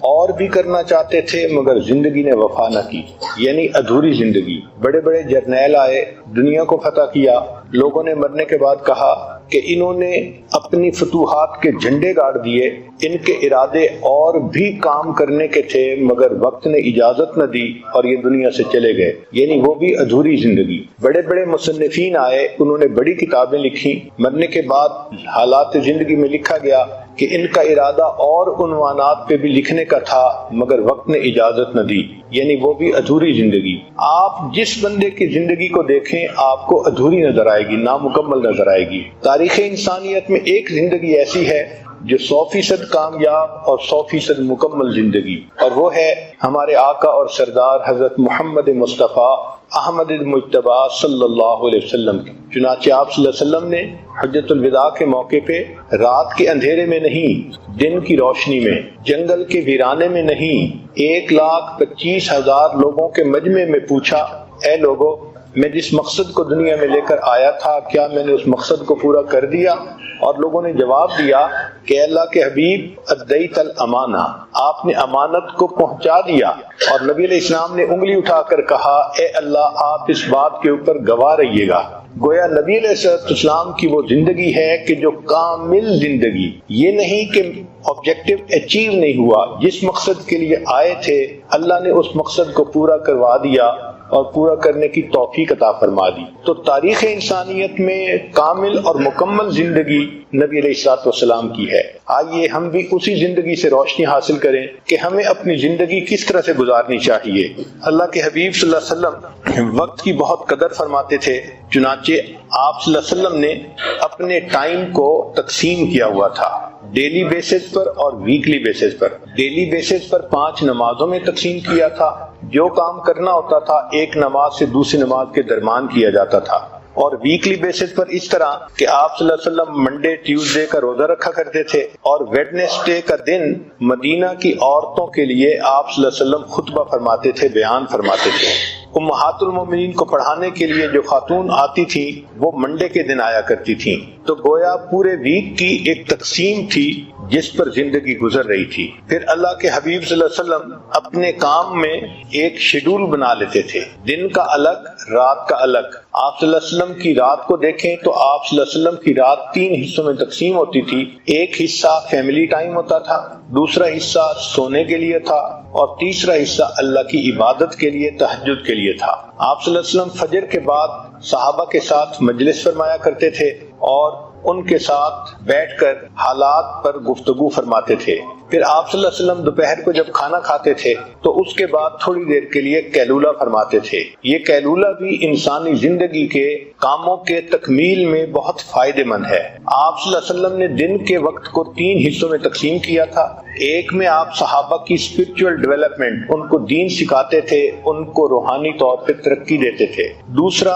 اور بھی کرنا چاہتے تھے مگر زندگی نے وفا نہ کی، یعنی ادھوری زندگی۔ بڑے بڑے جرنیل آئے، دنیا کو فتح کیا، لوگوں نے مرنے کے بعد کہا کہ انہوں نے اپنی فتوحات کے جھنڈے گاڑ دیے، ان کے ارادے اور بھی کام کرنے کے تھے مگر وقت نے اجازت نہ دی اور یہ دنیا سے چلے گئے، یعنی وہ بھی ادھوری زندگی۔ بڑے بڑے مصنفین آئے، انہوں نے بڑی کتابیں لکھی، مرنے کے بعد حالات زندگی میں لکھا گیا کہ ان کا ارادہ اور عنوانات پہ بھی لکھنے کا تھا مگر وقت نے اجازت نہ دی، یعنی وہ بھی ادھوری زندگی۔ آپ جس بندے کی زندگی کو دیکھیں آپ کو ادھوری نظر آئے گی، نامکمل نظر آئے گی۔ تاریخ انسانیت میں ایک زندگی ایسی ہے جو 100% کامیاب اور 100% مکمل زندگی، اور وہ ہے ہمارے آقا اور سردار حضرت محمد مصطفیٰ احمد المجتبیٰ صلی اللہ علیہ وسلم کی۔ چنانچہ آپ صلی اللہ علیہ وسلم نے حجۃ الوداع کے موقع پہ رات کے اندھیرے میں نہیں، دن کی روشنی میں، جنگل کے ویرانے میں نہیں، 1,25,000 لوگوں کے مجمع میں پوچھا، اے لوگو، میں جس مقصد کو دنیا میں لے کر آیا تھا کیا میں نے اس مقصد کو پورا کر دیا؟ اور لوگوں نے جواب دیا کہ اللہ کے حبیب ادیت الامانہ، آپ نے امانت کو پہنچا دیا۔ اور نبی علیہ السلام نے انگلی اٹھا کر کہا، اے اللہ آپ اس بات کے اوپر گواہ رہیے گا۔ گویا نبی علیہ السلام کی وہ زندگی ہے کہ جو کامل زندگی، یہ نہیں کہ آبجیکٹو اچیو نہیں ہوا، جس مقصد کے لیے آئے تھے اللہ نے اس مقصد کو پورا کروا دیا اور پورا کرنے کی توفیق عطا فرما دی۔ تو تاریخ انسانیت میں کامل اور مکمل زندگی نبی علیہ الصلوۃ والسلام کی ہے۔ آئیے ہم بھی اسی زندگی سے روشنی حاصل کریں کہ ہمیں اپنی زندگی کس طرح سے گزارنی چاہیے۔ اللہ کے حبیب صلی اللہ علیہ وسلم وقت کی بہت قدر فرماتے تھے، چنانچہ آپ صلی اللہ علیہ وسلم نے اپنے ٹائم کو تقسیم کیا ہوا تھا، ڈیلی بیسس پر اور ویکلی بیسس پر۔ ڈیلی بیسس پر 5 نمازوں میں تقسیم کیا تھا، جو کام کرنا ہوتا تھا ایک نماز سے دوسری نماز کے درمیان کیا جاتا تھا، اور ویکلی بیسس پر اس طرح کہ آپ صلی اللہ علیہ وسلم منڈے ٹیوزڈے کا روزہ رکھا کرتے تھے، اور ویڈنسڈے کا دن مدینہ کی عورتوں کے لیے آپ صلی اللہ علیہ وسلم خطبہ فرماتے تھے، بیان فرماتے تھے۔ امہات المومنین کو پڑھانے کے لیے جو خاتون آتی تھی وہ منڈے کے دن آیا کرتی تھیں، تو گویا پورے ویک کی ایک تقسیم تھی جس پر زندگی گزر رہی تھی۔ پھر اللہ کے حبیب صلی اللہ علیہ وسلم اپنے کام میں ایک شیڈول بنا لیتے تھے، دن کا الگ، رات کا الگ۔ آپ صلی اللہ علیہ وسلم کی رات کو دیکھیں تو آپ صلی اللہ علیہ وسلم کی رات 3 حصوں میں تقسیم ہوتی تھی۔ ایک حصہ فیملی ٹائم ہوتا تھا، دوسرا حصہ سونے کے لیے تھا، اور تیسرا حصہ اللہ کی عبادت کے لیے، تہجد کے لیے تھا۔ آپ صلی اللہ علیہ وسلم فجر کے بعد صحابہ کے ساتھ مجلس فرمایا کرتے تھے اور ان کے ساتھ بیٹھ کر حالات پر گفتگو فرماتے تھے۔ پھر آپ صلی اللہ علیہ وسلم دوپہر کو جب کھانا کھاتے تھے تو اس کے بعد تھوڑی دیر کے لیے قیلولہ فرماتے تھے۔ یہ قیلولہ بھی انسانی زندگی کے کاموں کے تکمیل میں بہت فائدہ مند ہے۔ آپ صلی اللہ علیہ وسلم نے دن کے وقت کو 3 حصوں میں تقسیم کیا تھا۔ ایک میں آپ صحابہ کی اسپرچول ڈیولپمنٹ، ان کو دین سکھاتے تھے، ان کو روحانی طور پہ ترقی دیتے تھے۔ دوسرا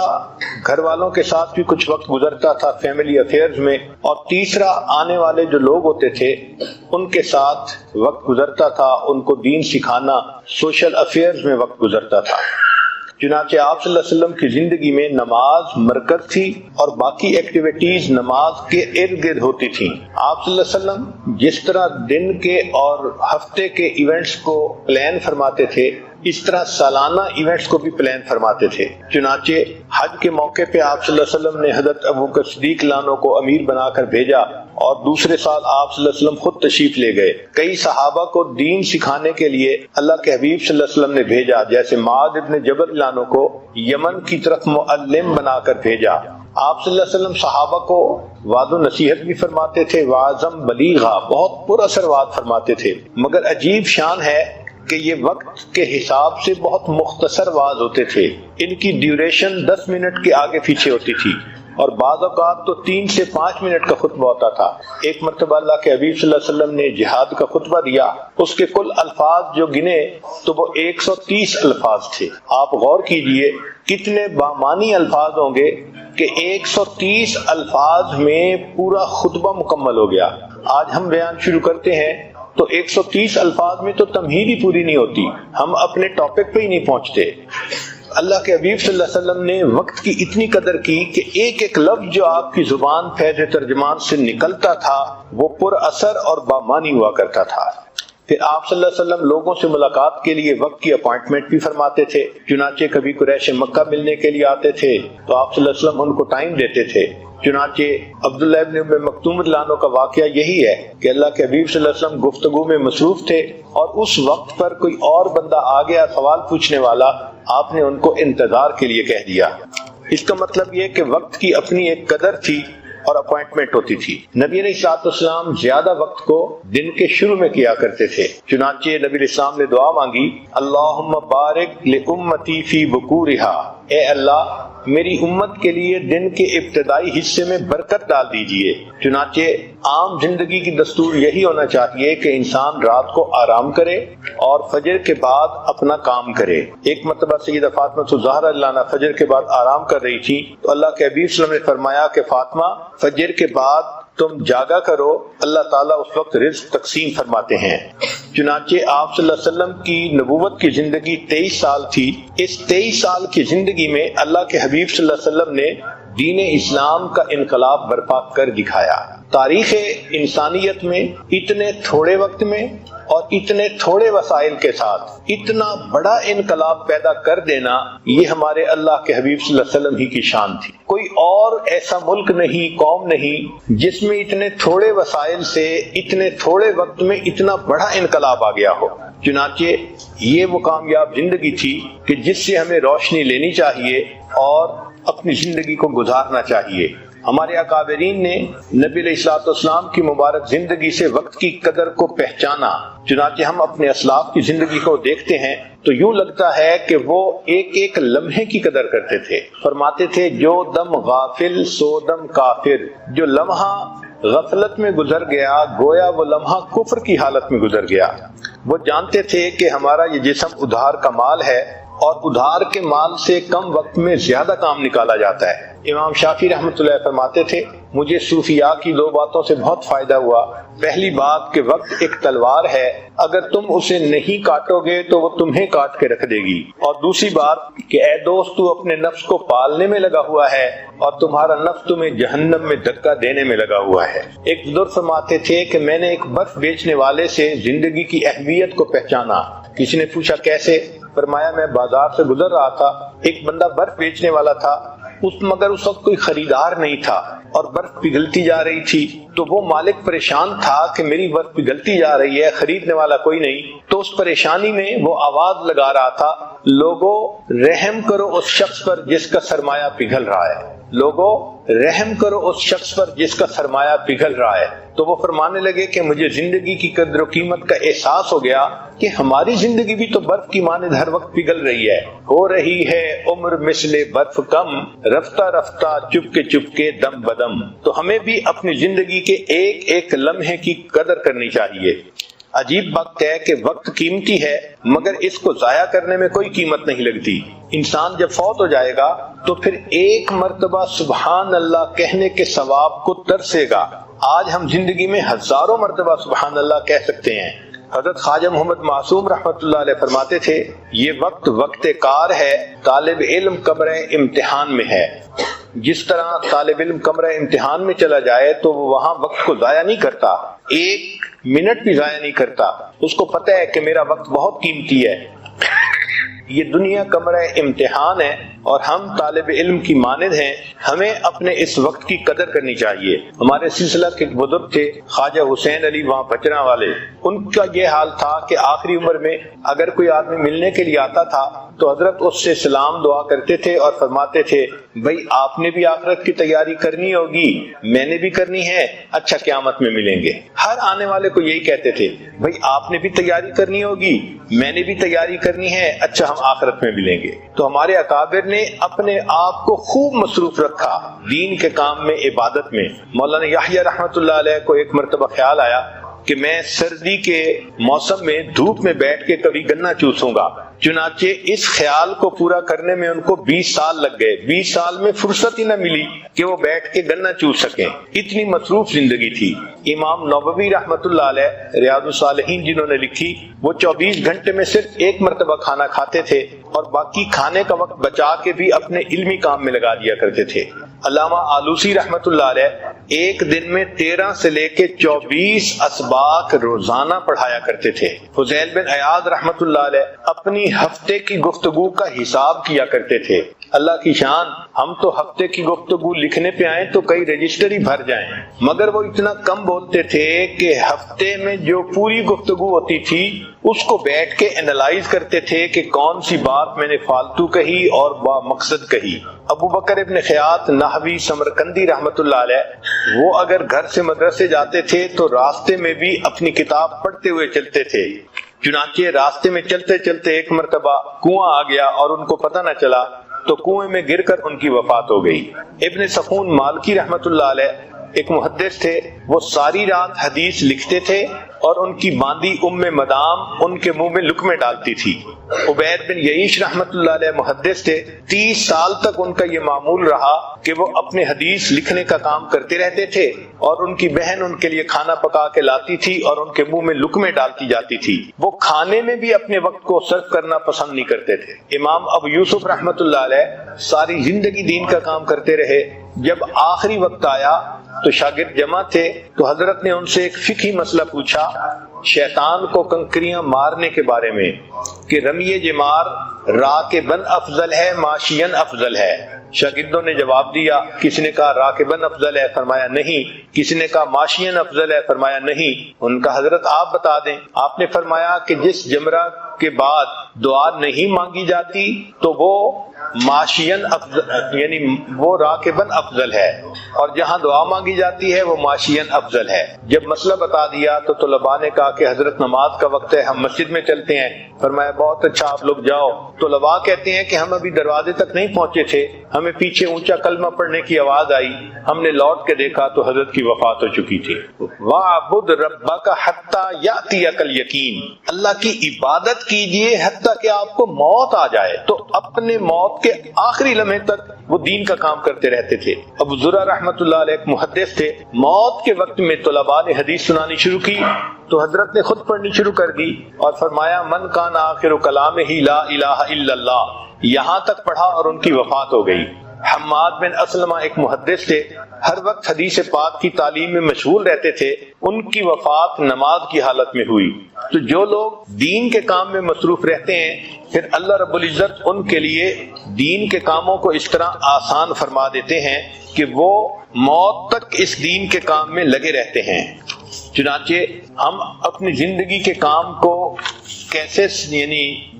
گھر والوں کے ساتھ بھی کچھ وقت گزرتا تھا فیملی افیئرز میں، اور تیسرا آنے والے جو لوگ ہوتے تھے ان کے ساتھ وقت گزرتا تھا، ان کو دین سکھانا، سوشل افیئرز میں وقت گزرتا تھا۔ چنانچہ آپ صلی اللہ علیہ وسلم کی زندگی میں نماز مرکز تھی اور باقی ایکٹیویٹیز نماز کے ارد گرد ہوتی تھیں۔ آپ صلی اللہ علیہ وسلم جس طرح دن کے اور ہفتے کے ایونٹس کو پلان فرماتے تھے، اس طرح سالانہ ایونٹس کو بھی پلان فرماتے تھے۔ چنانچہ حج کے موقع پہ آپ صلی اللہ علیہ وسلم نے حضرت ابوبکر صدیق لانو کو امیر بنا کر بھیجا، اور دوسرے سال آپ صلی اللہ علیہ وسلم خود تشریف لے گئے۔ کئی صحابہ کو دین سکھانے کے لیے اللہ کے حبیب صلی اللہ علیہ وسلم نے بھیجا، جیسے معاذ ابن جبل لانو کو یمن کی طرف معلم بنا کر بھیجا۔ آپ صلی اللہ علیہ وسلم صحابہ کو وعظ و نصیحت بھی فرماتے تھے، وعظم بلیغا، بہت پر اثر وعظ فرماتے تھے۔ مگر عجیب شان ہے کہ یہ وقت کے حساب سے بہت مختصر وعظ ہوتے تھے، ان کی ڈیوریشن 10 منٹ کے آگے پیچھے ہوتی تھی، اور بعض اوقات تو 3 سے 5 منٹ کا خطبہ ہوتا تھا۔ ایک مرتبہ اللہ کے حبیب صلی اللہ علیہ وسلم نے جہاد کا خطبہ دیا، اس کے کل الفاظ جو گنے تو وہ 130 الفاظ تھے۔ آپ غور کیجئے کتنے بامانی الفاظ ہوں گے کہ 130 الفاظ میں پورا خطبہ مکمل ہو گیا۔ آج ہم بیان شروع کرتے ہیں تو 130 الفاظ میں تو تمہید ہی پوری نہیں ہوتی، ہم اپنے ٹاپک پہ ہی نہیں پہنچتے۔ اللہ کے حبیب صلی اللہ علیہ وسلم نے وقت کی اتنی قدر کی کہ ایک ایک لفظ جو آپ کی زبان فیض ترجمان سے نکلتا تھا وہ پر اثر اور بامانی ہوا کرتا تھا۔ پھر آپ صلی اللہ علیہ وسلم لوگوں سے ملاقات کے لیے وقت کی اپوائنٹمنٹ بھی فرماتے تھے۔ چنانچہ کبھی قریش مکہ ملنے کے لیے آتے تھے تو آپ صلی اللہ علیہ وسلم ان کو ٹائم دیتے تھے۔ چنانچہ عبداللہ ابن ام مکتوم لانو کا واقعہ یہی ہے کہ اللہ کے حبیب صلی اللہ علیہ وسلم گفتگو میں مصروف تھے، اور اس وقت پر کوئی اور بندہ آ گیا سوال پوچھنے والا، آپ نے ان کو انتظار کے لیے کہہ دیا۔ اس کا مطلب یہ کہ وقت کی اپنی ایک قدر تھی اور اپوائنٹمنٹ ہوتی تھی۔ نبی علیہ الصلوۃ والسلام زیادہ وقت کو دن کے شروع میں کیا کرتے تھے۔ چنانچہ نبی علیہ السلام نے دعا مانگی، اللہم بارک لامتی فی بکورہا، اے اللہ میری امت کے لیے دن کے ابتدائی حصے میں برکت ڈال دیجئے۔ چنانچہ عام زندگی کی دستور یہی ہونا چاہیے کہ انسان رات کو آرام کرے اور فجر کے بعد اپنا کام کرے۔ ایک مرتبہ سیدہ فاطمہ الزہرا اللہ عنہا فجر کے بعد آرام کر رہی تھی تو اللہ کے حبیب صلی اللہ علیہ وسلم نے فرمایا کہ فاطمہ فجر کے بعد تم جاگا کرو، اللہ تعالیٰ اس وقت رزق تقسیم فرماتے ہیں۔ چنانچہ آپ صلی اللہ علیہ وسلم کی نبوت کی زندگی 23 سال تھی۔ اس 23 سال کی زندگی میں اللہ کے حبیب صلی اللہ علیہ وسلم نے دین اسلام کا انقلاب برپا کر دکھایا۔ تاریخ انسانیت میں اتنے تھوڑے وقت میں اور اتنے تھوڑے وسائل کے ساتھ اتنا بڑا انقلاب پیدا کر دینا، یہ ہمارے اللہ کے حبیب صلی اللہ علیہ وسلم ہی کی شان تھی۔ کوئی اور ایسا ملک نہیں، قوم نہیں جس میں اتنے تھوڑے وسائل سے اتنے تھوڑے وقت میں اتنا بڑا انقلاب آ گیا ہو۔ چنانچہ یہ وہ کامیاب زندگی تھی کہ جس سے ہمیں روشنی لینی چاہیے اور اپنی زندگی کو گزارنا چاہیے۔ ہمارے اکابرین نے نبی علیہ الصلوۃ والسلام کی مبارک زندگی سے وقت کی قدر کو پہچانا۔ چنانچہ ہم اپنے اسلاف کی زندگی کو دیکھتے ہیں تو یوں لگتا ہے کہ وہ ایک ایک لمحے کی قدر کرتے تھے۔ فرماتے تھے جو دم غافل سو دم کافر، جو لمحہ غفلت میں گزر گیا گویا وہ لمحہ کفر کی حالت میں گزر گیا۔ وہ جانتے تھے کہ ہمارا یہ جسم ادھار کا مال ہے اور ادھار کے مال سے کم وقت میں زیادہ کام نکالا جاتا ہے۔ امام شافعی رحمۃ اللہ فرماتے تھے مجھے صوفیاء کی 2 باتوں سے بہت فائدہ ہوا۔ پہلی بات کہ وقت ایک تلوار ہے، اگر تم اسے نہیں کاٹو گے تو وہ تمہیں کاٹ کے رکھ دے گی، اور دوسری بات کہ اے دوست تو اپنے نفس کو پالنے میں لگا ہوا ہے اور تمہارا نفس تمہیں جہنم میں دھکا دینے میں لگا ہوا ہے۔ ایک بزرگ فرماتے تھے کہ میں نے ایک برف بیچنے والے سے زندگی کی اہمیت کو پہچانا۔ کسی نے پوچھا کیسے؟ فرمایا میں بازار سے گزر رہا تھا، ایک بندہ برف بیچنے والا تھا، مگر اس وقت کوئی خریدار نہیں تھا اور برف پگھلتی جا رہی تھی، تو وہ مالک پریشان تھا کہ میری برف پگھلتی جا رہی ہے، خریدنے والا کوئی نہیں۔ تو اس پریشانی میں وہ آواز لگا رہا تھا لوگو رحم کرو اس شخص پر جس کا سرمایہ پگھل رہا ہے، لوگو رحم کرو اس شخص پر جس کا سرمایہ پگھل رہا ہے۔ تو وہ فرمانے لگے کہ مجھے زندگی کی قدر و قیمت کا احساس ہو گیا کہ ہماری زندگی بھی تو برف کی مانند ہر وقت پگھل رہی ہے، ہو رہی ہے عمر مثل برف کم، رفتہ رفتہ چپ کے دم بدم۔ تو ہمیں بھی اپنی زندگی کے ایک ایک لمحے کی قدر کرنی چاہیے۔ عجیب وقت ہے کہ وقت قیمتی ہے مگر اس کو ضائع کرنے میں کوئی قیمت نہیں لگتی۔ انسان جب فوت ہو جائے گا تو پھر ایک مرتبہ سبحان اللہ کہنے کے ثواب کو ترسے گا۔ آج ہم زندگی میں ہزاروں مرتبہ سبحان اللہ کہہ سکتے ہیں۔ حضرت خواجہ محمد معصوم رحمۃ اللہ علیہ فرماتے تھے یہ وقت وقت کار ہے، طالب علم قبر امتحان میں ہے۔ جس طرح طالب علم کمرہ امتحان میں چلا جائے تو وہ وہاں وقت کو ضائع نہیں کرتا، 1 منٹ بھی ضائع نہیں کرتا، اس کو پتہ ہے کہ میرا وقت بہت قیمتی ہے۔ یہ دنیا کمرہ امتحان ہے اور ہم طالب علم کی مانند ہیں، ہمیں اپنے اس وقت کی قدر کرنی چاہیے۔ ہمارے سلسلہ کے بزرگ تھے خواجہ حسین علی وہاں بچرا والے، ان کا یہ حال تھا کہ آخری عمر میں اگر کوئی آدمی ملنے کے لیے آتا تھا تو حضرت اس سے سلام دعا کرتے تھے اور فرماتے تھے بھائی آپ نے بھی آخرت کی تیاری کرنی ہوگی، میں نے بھی کرنی ہے، اچھا قیامت میں ملیں گے۔ ہر آنے والے کو یہی کہتے تھے بھائی آپ نے بھی تیاری کرنی ہوگی، میں نے بھی تیاری کرنی ہے، اچھا ہم آخرت میں ملیں گے۔ تو ہمارے اکابر نے اپنے آپ کو خوب مصروف رکھا دین کے کام میں، عبادت میں۔ مولانا یحییٰ رحمۃ اللہ علیہ کو ایک مرتبہ خیال آیا کہ میں سردی کے موسم میں دھوپ میں بیٹھ کے کبھی گنا چوسوں گا، چنانچہ اس خیال کو پورا کرنے میں ان کو 20 سال لگ گئے۔ 20 سال میں فرصت ہی نہ ملی کہ وہ بیٹھ کے گنا چوس سکیں، اتنی مصروف زندگی تھی۔ امام نووی رحمۃ اللہ علیہ ریاض الصالحین جنہوں نے لکھی، وہ 24 گھنٹے میں صرف 1 مرتبہ کھانا کھاتے تھے اور باقی کھانے کا وقت بچا کے بھی اپنے علمی کام میں لگا دیا کرتے تھے۔ علامہ آلوسی رحمۃ اللہ علیہ ایک دن میں 13 سے لے کے 24 اسباق روزانہ پڑھایا کرتے تھے۔ فضیل بن عیاض رحمۃ اللہ علیہ اپنی ہفتے کی گفتگو کا حساب کیا کرتے تھے۔ اللہ کی شان، ہم تو ہفتے کی گفتگو لکھنے پہ آئیں تو کئی رجسٹر ہی بھر جائیں، مگر وہ اتنا کم بولتے تھے کہ ہفتے میں جو پوری گفتگو ہوتی تھی اس کو بیٹھ کے انالائز کرتے تھے کہ کون سی بات میں نے فالتو کہی اور با مقصد کہی۔ ابو بکر ابن خیاط نحوی سمرقندی رحمۃ اللہ علیہ، وہ اگر گھر سے مدرسے جاتے تھے تو راستے میں بھی اپنی کتاب پڑھتے ہوئے چلتے تھے۔ چنانچہ راستے میں چلتے چلتے ایک مرتبہ کنواں آ گیا اور ان کو پتہ نہ چلا تو کنویں میں گر کر ان کی وفات ہو گئی۔ ابن سخون مالکی رحمۃ اللہ علیہ ایک محدث تھے، وہ ساری رات حدیث لکھتے تھے اور ان کی باندی مدام ان کے منہ میں لقمے ڈالتی تھی۔ عبید بن یعیش رحمۃ اللہ علیہ محدث تھے، 30 سال تک ان کا یہ معمول رہا کہ وہ اپنے حدیث لکھنے کا کام کرتے رہتے تھے اور ان کی بہن ان کے لیے کھانا پکا کے لاتی تھی اور ان کے منہ میں لقمے ڈالتی جاتی تھی۔ وہ کھانے میں بھی اپنے وقت کو صرف کرنا پسند نہیں کرتے تھے۔ امام ابو یوسف رحمۃ اللہ علیہ ساری زندگی دین کا کام کرتے رہے، جب آخری وقت آیا تو شاگرد جمع تھے تو حضرت نے ان سے ایک فقہی مسئلہ پوچھا شیطان کو کنکریاں مارنے کے بارے میں کہ رمی جمار راکبن افضل ہے ماشین افضل ہے۔ شاگردوں نے جواب دیا، کسی نے کہا راکبن افضل ہے، فرمایا نہیں، کسی نے کہا ماشین افضل ہے، فرمایا نہیں۔ ان کا حضرت آپ بتا دیں۔ آپ نے فرمایا کہ جس جمرہ کے بعد دعا نہیں مانگی جاتی تو وہ ماشین افضل یعنی وہ راکبن افضل ہے، اور جہاں دعا مانگی جاتی ہے وہ ماشین افضل ہے۔ جب مسئلہ بتا دیا تو طلباء نے کہا کہ حضرت نماز کا وقت ہے، ہم مسجد میں چلتے ہیں۔ فرمایا بہت اچھا آپ لوگ جاؤ. تو طلباء کہتے ہیں کہ ہم ابھی دروازے تک نہیں پہنچے تھے, ہمیں پیچھے اونچا کلمہ پڑھنے کی آواز آئی, ہم نے لوٹ کے دیکھا تو حضرت کی وفات ہو چکی تھی. وَاعْبُدْ رَبَّكَ حَتَّى يَأْتِيَكَ الْيَقِينُ, اللہ کی عبادت کیجئے حتیٰ کہ آپ کو موت آ جائے. تو اپنے موت کے آخری لمحے تک وہ دین کا کام کرتے رہتے تھے. ابو زرع رحمۃ اللہ علیہ ایک محدث تھے. موت کے وقت میں طلباء نے حدیث سنانی شروع کی تو حضرت نے خود پڑھنی شروع کر دی اور فرمایا من کان آخر کلامہ لا الہ الا اللہ, یہاں تک پڑھا اور ان کی وفات ہو گئی. حماد بن اسلمہ ایک محدث تھے, ہر وقت حدیث پاک کی تعلیم میں مشغول رہتے تھے. ان کی وفات نماز کی حالت میں ہوئی. تو جو لوگ دین کے کام میں مصروف رہتے ہیں پھر اللہ رب العزت ان کے لیے دین کے کاموں کو اس طرح آسان فرما دیتے ہیں کہ وہ موت تک اس دین کے کام میں لگے رہتے ہیں. چنانچہ ہم اپنی زندگی کے کام کو کیسے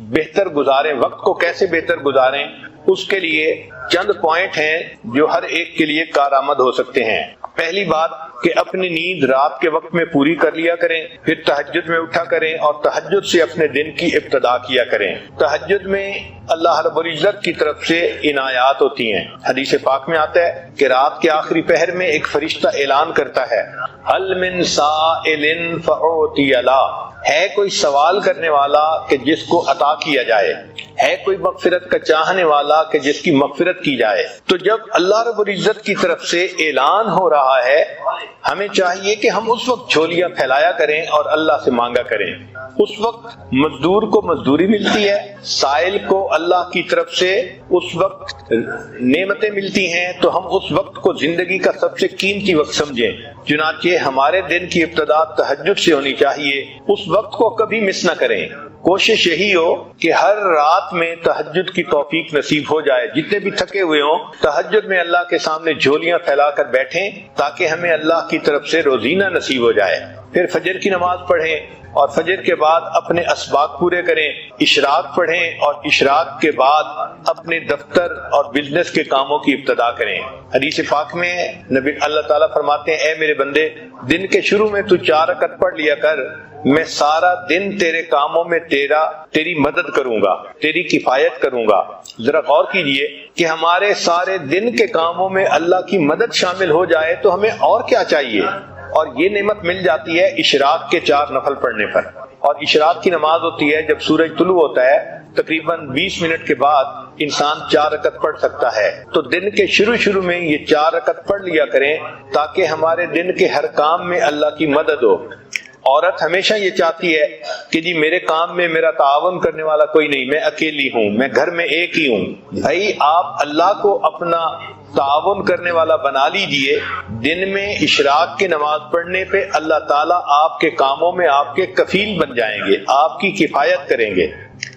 بہتر گزاریں, وقت کو کیسے بہتر گزاریں, اس کے لیے چند پوائنٹ ہیں جو ہر ایک کے لیے کارآمد ہو سکتے ہیں. پہلی بات کہ اپنی نیند رات کے وقت میں پوری کر لیا کریں, پھر تہجد میں اٹھا کریں اور تہجد سے اپنے دن کی ابتدا کیا کریں. تہجد میں اللہ رب العزت کی طرف سے عنایات ہوتی ہیں. حدیث پاک میں آتا ہے کہ رات کے آخری پہر میں ایک فرشتہ اعلان کرتا ہے هل من سائل فأعطی له, ہے کوئی سوال کرنے والا کہ جس کو عطا کیا جائے, ہے کوئی مغفرت کا چاہنے والا کہ جس کی مغفرت کی جائے. تو جب اللہ رب العزت کی طرف سے اعلان ہو رہا ہے ہمیں چاہیے کہ ہم اس وقت جھولیاں پھیلایا کریں اور اللہ سے مانگا کریں. اس وقت مزدور کو مزدوری ملتی ہے, سائل کو اللہ کی طرف سے اس وقت نعمتیں ملتی ہیں, تو ہم اس وقت کو زندگی کا سب سے قیمتی وقت سمجھیں. چنانچہ ہمارے دن کی ابتدا تہجد سے ہونی چاہیے, اس وقت کو کبھی مس نہ کریں. کوشش یہی ہو کہ ہر رات میں تہجد کی توفیق نصیب ہو جائے. جتنے بھی تھکے ہوئے ہوں تہجد میں اللہ کے سامنے جھولیاں پھیلا کر بیٹھیں تاکہ ہمیں اللہ کی طرف سے روزینہ نصیب ہو جائے. پھر فجر کی نماز پڑھیں اور فجر کے بعد اپنے اسباق پورے کریں. اشراق پڑھیں اور اشراق کے بعد اپنے دفتر اور بزنس کے کاموں کی ابتدا کریں. حدیث پاک میں نبی اللہ تعالیٰ فرماتے ہیں اے میرے بندے, دن کے شروع میں تو 4 رکعت پڑھ لیا کر, میں سارا دن تیرے کاموں میں تیری مدد کروں گا, تیری کفایت کروں گا. ذرا غور کیجئے کہ ہمارے سارے دن کے کاموں میں اللہ کی مدد شامل ہو جائے تو ہمیں اور کیا چاہیے. اور یہ نعمت مل جاتی ہے اشراق کے 4 نفل پڑھنے پر. اور اشراق کی نماز ہوتی ہے جب سورج طلوع ہوتا ہے, تقریباً 20 منٹ کے بعد انسان 4 رکعت پڑھ سکتا ہے. تو دن کے شروع میں یہ 4 رکعت پڑھ لیا کریں تاکہ ہمارے دن کے ہر کام میں اللہ کی مدد ہو. عورت ہمیشہ یہ چاہتی ہے کہ جی میرے کام میں میرا تعاون کرنے والا کوئی نہیں, میں اکیلی ہوں, میں گھر میں ایک ہی ہوں. بھائی آپ اللہ کو اپنا تعاون کرنے والا بنا لیجئے. دن میں اشراق کی نماز پڑھنے پہ اللہ تعالیٰ آپ کے کاموں میں آپ کے کفیل بن جائیں گے, آپ کی کفایت کریں گے.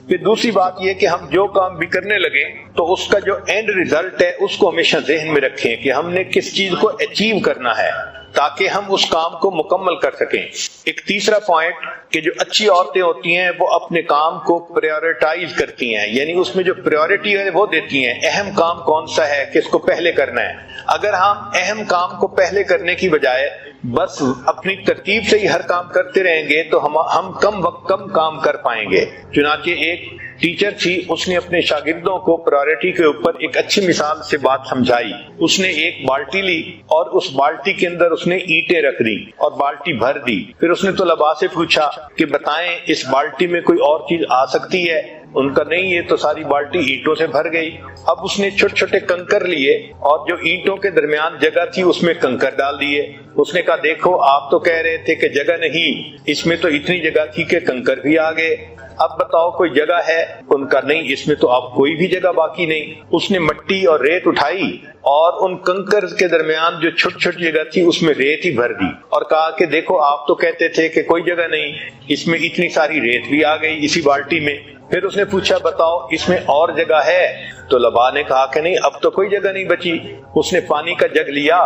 پھر دوسری بات یہ کہ ہم جو کام بھی کرنے لگیں تو اس کا جو اینڈ ریزلٹ ہے اس کو ہمیشہ ذہن میں رکھیں کہ ہم نے کس چیز کو اچیو کرنا ہے تاکہ ہم اس کام کو مکمل کر سکیں. ایک تیسرا پوائنٹ کہ جو اچھی عورتیں ہوتی ہیں وہ اپنے کام کو پریورٹائز کرتی ہیں, یعنی اس میں جو پریورٹی ہے وہ دیتی ہیں. اہم کام کون سا ہے, کس کو پہلے کرنا ہے. اگر ہم اہم کام کو پہلے کرنے کی بجائے بس اپنی ترتیب سے ہی ہر کام کرتے رہیں گے تو ہم کم کام کر پائیں گے. چنانچہ ایک ٹیچر تھی, اس نے اپنے شاگردوں کو پرائورٹی کے اوپر ایک اچھی مثال سے بات سمجھائی. اس نے ایک بالٹی لی اور اس بالٹی کے اندر اس نے اینٹیں رکھ دی اور بالٹی بھر دی. پھر اس نے طلباء سے پوچھا کہ بتائیں اس بالٹی میں کوئی اور چیز آ سکتی ہے. ان کا نہیں, یہ تو ساری بالٹی اینٹوں سے بھر گئی. اب اس نے چھوٹے چھوٹے کنکر لیے اور جو اینٹوں کے درمیان جگہ تھی اس میں کنکر ڈال دیے. اس نے کہا دیکھو آپ تو کہہ رہے تھے کہ جگہ نہیں, اس میں تو اتنی جگہ تھی کہ کنکر بھی آ گئے. اب بتاؤ کوئی جگہ ہے؟ ان کا نہیں, اس میں تو اب کوئی بھی جگہ باقی نہیں. اس نے مٹی اور ریت اٹھائی اور ان کنکر کے درمیان جو چھوٹی چھوٹی جگہ تھی اس میں ریت ہی بھر دی اور کہا کہ دیکھو آپ تو کہتے تھے کہ کوئی جگہ نہیں, اس میں اتنی ساری ریت بھی آ گئی اسی بالٹی میں. پھر اس نے پوچھا بتاؤ اس میں اور جگہ ہے؟ تو طلباء نے کہا کہ نہیں, اب تو کوئی جگہ نہیں بچی. اس نے پانی کا جگ لیا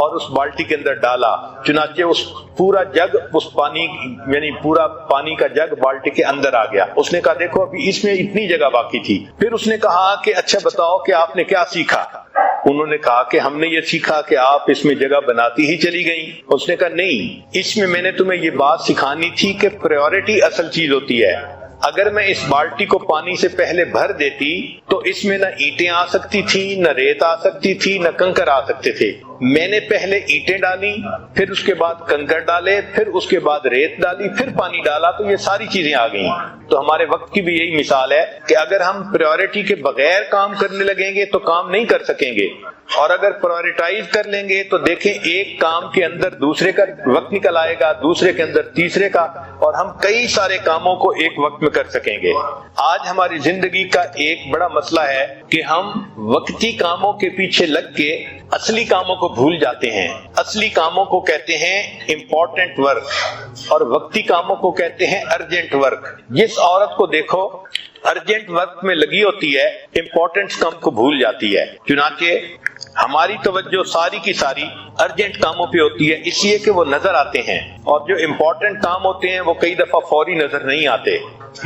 اور اس بالٹی کے اندر ڈالا. چنانچہ اس پورا جگ, اس پانی یعنی پورا پانی کا جگ بالٹی کے اندر آ گیا. اس نے کہا دیکھو ابھی اس میں اتنی جگہ باقی تھی. پھر اس نے کہا کہ اچھا بتاؤ کہ آپ نے کیا سیکھا؟ انہوں نے کہا کہ ہم نے یہ سیکھا کہ آپ اس میں جگہ بناتی ہی چلی گئیں. اس نے کہا نہیں, اس میں نے تمہیں یہ بات سکھانی تھی کہ پریورٹی اصل چیز ہوتی ہے. اگر میں اس بالٹی کو پانی سے پہلے بھر دیتی تو اس میں نہ اینٹیں آ سکتی تھی، نہ ریت آ سکتی تھی، نہ کنکر آ سکتے تھے۔ میں نے پہلے اینٹیں ڈالی، پھر اس کے بعد کنکر ڈالے، پھر اس کے بعد ریت ڈالی، پھر پانی ڈالا، تو یہ ساری چیزیں آ گئیں۔ تو ہمارے وقت کی بھی یہی مثال ہے کہ اگر ہم پریورٹی کے بغیر کام کرنے لگیں گے تو کام نہیں کر سکیں گے، اور اگر پرائورٹائز کر لیں گے تو دیکھیں ایک کام کے اندر دوسرے کا وقت نکل آئے گا، دوسرے کے اندر تیسرے کا، اور ہم کئی سارے کاموں کو ایک وقت میں کر سکیں گے۔ آج ہماری زندگی کا ایک بڑا مسئلہ ہے کہ ہم وقتی کاموں کے پیچھے لگ کے اصلی کاموں کو بھول جاتے ہیں۔ اصلی کاموں کو کہتے ہیں امپورٹنٹ ورک، اور وقتی کاموں کو کہتے ہیں ارجنٹ ورک۔ جس عورت کو دیکھو ارجنٹ ورک میں لگی ہوتی ہے، امپورٹنٹ کام کو بھول جاتی ہے۔ چنانچہ ہماری توجہ ساری کی ساری ارجنٹ کاموں پہ ہوتی ہے، اس لیے کہ وہ نظر آتے ہیں، اور جو امپورٹنٹ کام ہوتے ہیں وہ کئی دفعہ فوری نظر نہیں آتے۔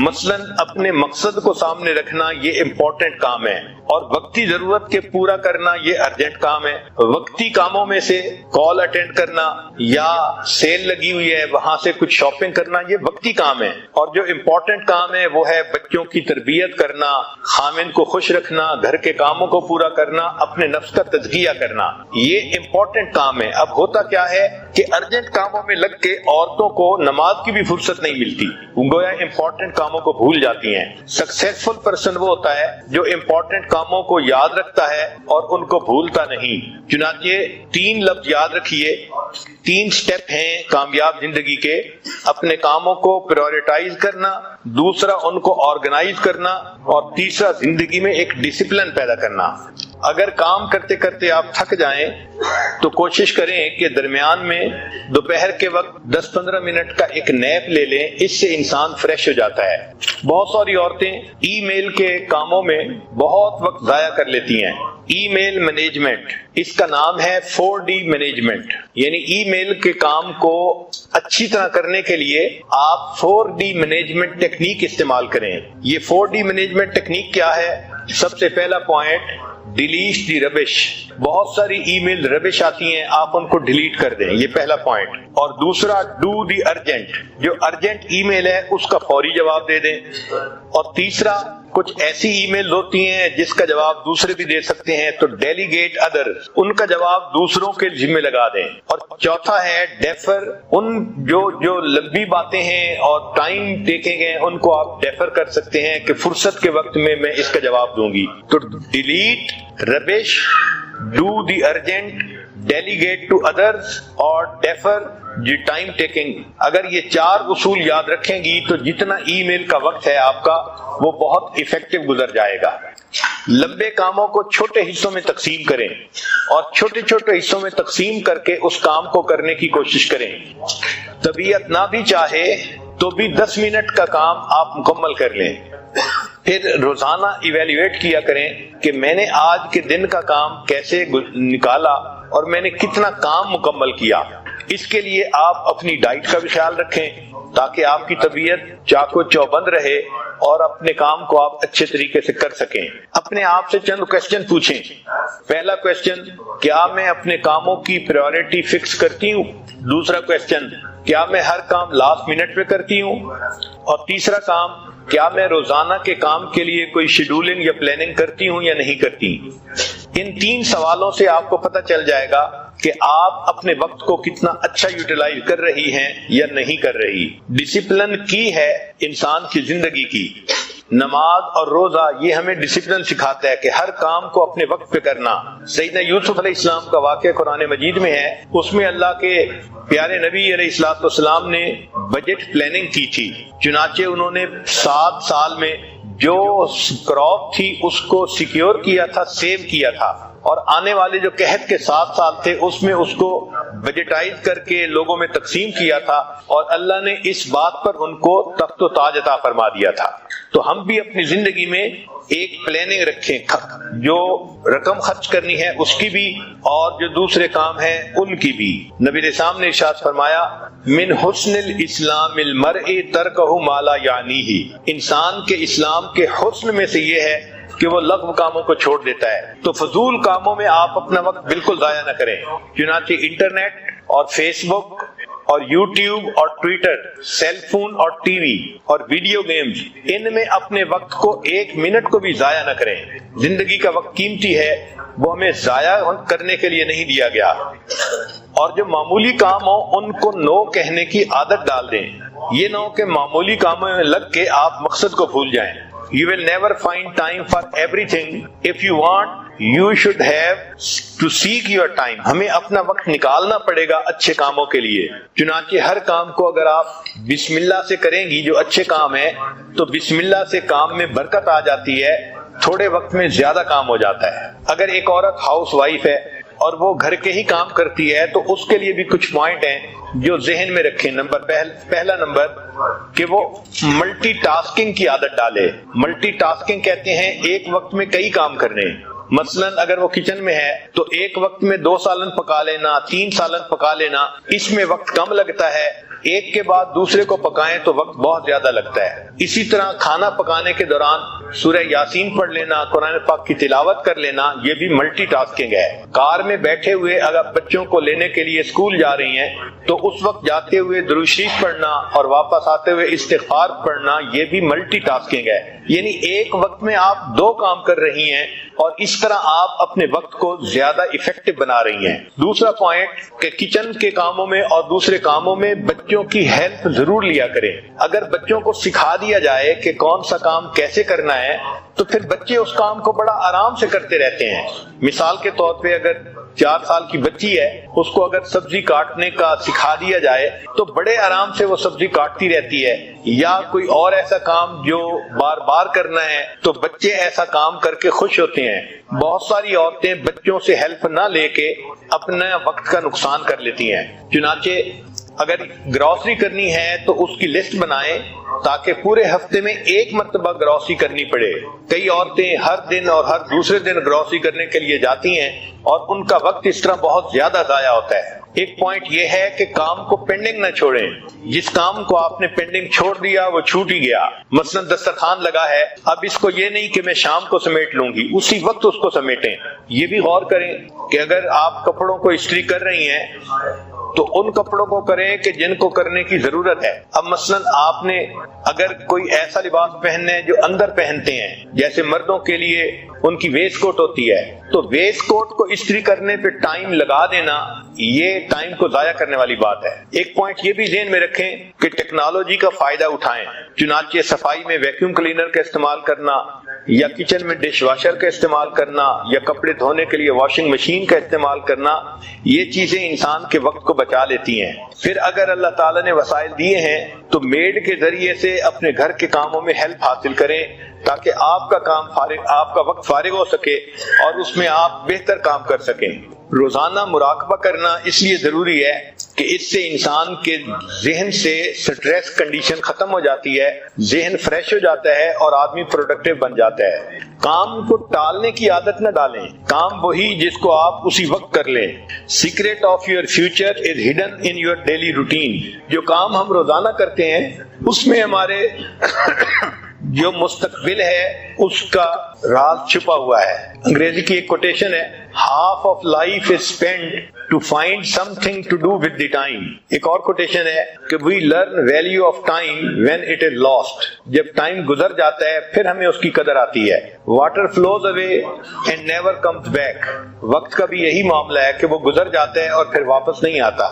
مثلاً اپنے مقصد کو سامنے رکھنا یہ امپورٹنٹ کام ہے، اور وقتی ضرورت کے پورا کرنا یہ ارجنٹ کام ہے۔ وقتی کاموں میں سے کال اٹینڈ کرنا یا سیل لگی ہوئی ہے وہاں سے کچھ شاپنگ کرنا یہ وقتی کام ہے، اور جو امپورٹنٹ کام ہے وہ ہے بچوں کی تربیت کرنا، خامن کو خوش رکھنا، گھر کے کاموں کو پورا کرنا، اپنے نفس کا تزکیہ کرنا، یہ امپورٹنٹ کام ہے۔ اب ہوتا کیا ہے کہ ارجنٹ کاموں میں لگ کے عورتوں کو نماز کی بھی فرصت نہیں ملتی، گویا امپورٹنٹ کاموں کو بھول جاتی ہیں۔ سکسیسفل پرسن وہ ہوتا ہے جو امپورٹنٹ کاموں کو یاد رکھتا ہے اور ان کو بھولتا نہیں۔ چنانچہ 3 لفظ یاد رکھیے، 3 سٹیپ ہیں کامیاب زندگی کے: اپنے کاموں کو پریورٹائز کرنا، دوسرا ان کو آرگنائز کرنا، اور تیسرا زندگی میں ایک ڈسپلن پیدا کرنا۔ اگر کام کرتے کرتے آپ تھک جائیں تو کوشش کریں کہ درمیان میں دوپہر کے وقت 10-15 منٹ کا ایک نیپ لے لیں، اس سے انسان فریش ہو جاتا ہے۔ بہت ساری عورتیں ای میل کے کاموں میں بہت وقت ضائع کر لیتی ہیں۔ ای میل مینجمنٹ، اس کا نام ہے 4D مینجمنٹ، یعنی ای میل کے کام کو اچھی طرح کرنے کے لیے آپ 4D مینجمنٹ ٹیکنیک استعمال کریں۔ یہ 4D مینجمنٹ ٹیکنیک کیا ہے؟ سب سے پہلا پوائنٹ، ڈیلیٹ دی ربش۔ بہت ساری ای میل ربش آتی ہیں، آپ ان کو ڈیلیٹ کر دیں، یہ پہلا پوائنٹ۔ اور دوسرا، ڈو دی ارجنٹ، جو ارجنٹ ای میل ہے اس کا فوری جواب دے دیں۔ اور تیسرا، کچھ ایسی ای میل ہوتی ہیں جس کا جواب دوسرے بھی دے سکتے ہیں، تو ڈیلیگیٹ ادر، ان کا جواب دوسروں کے ذمہ لگا دیں۔ اور چوتھا ہے ڈیفر، ان جو لمبی باتیں ہیں اور ٹائم ٹیکنگ ہیں ان کو آپ ڈیفر کر سکتے ہیں کہ فرصت کے وقت میں اس کا جواب دوں گی۔ تو delete, rubbish, do the urgent, delegate to others اور ڈیفر جی ٹائم ٹیکنگ۔ اگر یہ 4 اصول یاد رکھیں گی تو جتنا ای میل کا وقت ہے آپ کا وہ بہت ایفیکٹو گزر جائے گا۔ لمبے کاموں کو چھوٹے حصوں میں تقسیم کریں، اور چھوٹے چھوٹے حصوں میں تقسیم کر کے اس کام کو کرنے کی کوشش کریں۔ طبیعت نہ بھی چاہے تو بھی 10 منٹ کا کام آپ مکمل کر لیں۔ پھر روزانہ ایویلیویٹ کیا کریں کہ میں نے آج کے دن کا کام کیسے نکالا اور میں نے کتنا کام مکمل کیا۔ اس کے لیے آپ اپنی ڈائٹ کا بھی خیال رکھیں تاکہ آپ کی طبیعت چاق و چوبند رہے اور اپنے کام کو آپ اچھے طریقے سے کر سکیں۔ اپنے آپ سے چند کوسچن پوچھیں۔ پہلا کوسچن، کیا میں اپنے کاموں کی پریورٹی فکس کرتی ہوں؟ دوسرا کوسچن، کیا میں ہر کام لاسٹ منٹ پہ کرتی ہوں؟ اور تیسرا کام، کیا میں روزانہ کے کام کے لیے کوئی شیڈولنگ یا پلاننگ کرتی ہوں یا نہیں کرتی؟ ان 3 سوالوں سے آپ کو پتہ چل جائے گا کہ آپ اپنے وقت کو کتنا اچھا یوٹیلائز کر رہی ہیں یا نہیں کر رہی۔ ڈسپلن کی ہے انسان کی زندگی کی۔ نماز اور روزہ یہ ہمیں ڈسپلن سکھاتا ہے کہ ہر کام کو اپنے وقت پہ کرنا۔ سیدنا یوسف علیہ السلام کا واقعہ قرآن مجید میں ہے، اس میں اللہ کے پیارے نبی علیہ السلام نے بجٹ پلاننگ کی تھی۔ چنانچہ انہوں نے 7 سال میں جو کراپ تھی اس کو سیکیور کیا تھا، سیو کیا تھا، اور آنے والے جو قحط کے 7 سال تھے اس میں اس کو بجٹائز کر کے لوگوں میں تقسیم کیا تھا، اور اللہ نے اس بات پر ان کو تخت و تاج عطا فرما دیا تھا۔ تو ہم بھی اپنی زندگی میں ایک پلاننگ رکھیں، جو رقم خرچ کرنی ہے اس کی بھی اور جو دوسرے کام ہیں ان کی بھی۔ نبی علیہ السلام نے ارشاد فرمایا، من حسن الاسلام المرء ترکہ ما لا یعنیہ، انسان کے اسلام کے حسن میں سے یہ ہے کہ وہ لغو کاموں کو چھوڑ دیتا ہے۔ تو فضول کاموں میں آپ اپنا وقت بالکل ضائع نہ کریں۔ چنانچہ انٹرنیٹ اور فیس بک اور یوٹیوب اور ٹویٹر، سیل فون اور ٹی وی اور ویڈیو گیمز، ان میں اپنے وقت کو 1 منٹ کو بھی ضائع نہ کریں۔ زندگی کا وقت قیمتی ہے، وہ ہمیں ضائع کرنے کے لیے نہیں دیا گیا۔ اور جو معمولی کام ہو ان کو نو کہنے کی عادت ڈال دیں، یہ نہ ہو کہ معمولی کاموں میں لگ کے آپ مقصد کو بھول جائیں۔ You will never find time for everything. If you want, you should have to seek your time. ہمیں اپنا وقت نکالنا پڑے گا اچھے کاموں کے لیے۔ چنانچہ ہر کام کو اگر آپ بسم اللہ سے کریں گی، جو اچھے کام ہے، تو بسم اللہ سے کام میں برکت آ جاتی ہے، تھوڑے وقت میں زیادہ کام ہو جاتا ہے۔ اگر ایک عورت ہاؤس وائف ہے اور وہ گھر کے ہی کام کرتی ہے تو اس کے لیے بھی کچھ پوائنٹ ہیں جو ذہن میں رکھیں۔ پہلا نمبر کہ وہ ملٹی ٹاسکنگ کی عادت ڈالے۔ ملٹی ٹاسکنگ کہتے ہیں ایک وقت میں کئی کام کرنے۔ مثلا اگر وہ کچن میں ہے تو ایک وقت میں 2 سالن پکا لینا، 3 سالن پکا لینا، اس میں وقت کم لگتا ہے۔ ایک کے بعد دوسرے کو پکائیں تو وقت بہت زیادہ لگتا ہے۔ اسی طرح کھانا پکانے کے دوران سورہ یاسین پڑھ لینا، قرآن پاک کی تلاوت کر لینا، یہ بھی ملٹی ٹاسکنگ ہے۔ کار میں بیٹھے ہوئے اگر بچوں کو لینے کے لیے اسکول جا رہی ہیں تو اس وقت جاتے ہوئے درود شریف پڑھنا اور واپس آتے ہوئے استغفار پڑھنا، یہ بھی ملٹی ٹاسکنگ ہے۔ یعنی ایک وقت میں آپ 2 کام کر رہی ہیں اور اس طرح آپ اپنے وقت کو زیادہ ایفیکٹو بنا رہی ہیں۔ دوسرا پوائنٹ کہ کچن کے کاموں میں اور دوسرے کاموں میں بچوں کی ہیلپ ضرور لیا کریں۔ اگر بچوں کو سکھا دیا جائے کہ کون سا کام کیسے کرنا ہے تو پھر بچے اس کام کو بڑا آرام سے کرتے رہتے ہیں۔ مثال کے طور پہ اگر 4 سال کی بچی ہے، اس کو اگر سبزی کاٹنے کا سکھا دیا جائے تو بڑے آرام سے وہ سبزی کاٹتی رہتی ہے۔ یا کوئی اور ایسا کام جو بار بار کرنا ہے تو بچے ایسا کام کر کے خوش ہوتے ہیں۔ بہت ساری عورتیں بچوں سے ہیلپ نہ لے کے اپنا وقت کا نقصان کر لیتی ہیں۔ چنانچہ اگر گروسری کرنی ہے تو اس کی لسٹ بنائیں تاکہ پورے ہفتے میں ایک مرتبہ گروسری کرنی پڑے۔ کئی عورتیں ہر دن اور ہر دوسرے دن گروسری کرنے کے لیے جاتی ہیں اور ان کا وقت اس طرح بہت زیادہ ضائع ہوتا ہے۔ ایک پوائنٹ یہ ہے کہ کام کو پینڈنگ نہ چھوڑیں۔ جس کام کو آپ نے پینڈنگ چھوڑ دیا وہ چھوٹ ہی گیا۔ مثلا دسترخوان لگا ہے، اب اس کو یہ نہیں کہ میں شام کو سمیٹ لوں گی، اسی وقت اس کو سمیٹیں۔ یہ بھی غور کریں کہ اگر آپ کپڑوں کو استری کر رہی ہیں تو ان کپڑوں کو کریں کہ جن کو کرنے کی ضرورت ہے۔ اب مثلا آپ نے اگر کوئی ایسا لباس پہننا ہے جو اندر پہنتے ہیں، جیسے مردوں کے لیے ان کی ویسٹ کوٹ ہوتی ہے، تو ویسٹ کوٹ کو استری کرنے پہ ٹائم لگا دینا یہ ٹائم کو ضائع کرنے والی بات ہے۔ ایک پوائنٹ یہ بھی ذہن میں رکھیں کہ ٹیکنالوجی کا فائدہ اٹھائیں۔ چنانچہ صفائی میں ویکیوم کلینر کا استعمال کرنا، یا کچن میں ڈش واشر کا استعمال کرنا، یا کپڑے دھونے کے لیے واشنگ مشین کا استعمال کرنا، یہ چیزیں انسان کے وقت کو بچا لیتی ہیں۔ پھر اگر اللہ تعالیٰ نے وسائل دیے ہیں تو میڈ کے ذریعے سے اپنے گھر کے کاموں میں ہیلپ حاصل کریں تاکہ آپ کا وقت فارغ ہو سکے اور اس میں آپ بہتر کام کر سکیں۔ روزانہ مراقبہ کرنا اس لیے ضروری ہے کہ اس سے انسان کے ذہن سے سٹریس کنڈیشن ختم ہو جاتی ہے، ذہن فریش ہو جاتا ہے اور آدمی پروڈکٹیو بن جاتا ہے۔ کام کو ٹالنے کی عادت نہ ڈالیں، کام وہی جس کو آپ اسی وقت کر لیں۔ Secret of your future is hidden in your daily routine. جو کام ہم روزانہ کرتے ہیں اس میں ہمارے جو مستقبل ہے اس کا راز چھپا ہوا ہے۔ انگریزی کی ایک کوٹیشن ہے، half of life is spent to find something to do with the time۔ ایک اور کوٹیشن ہے کہ we learn value of time when it is lost۔ جب ٹائم گزر جاتا ہے پھر ہمیں اس کی قدر آتی ہے۔ water flows away and never comes back۔ وقت کا بھی یہی معاملہ ہے کہ وہ گزر جاتا ہے اور پھر واپس نہیں آتا۔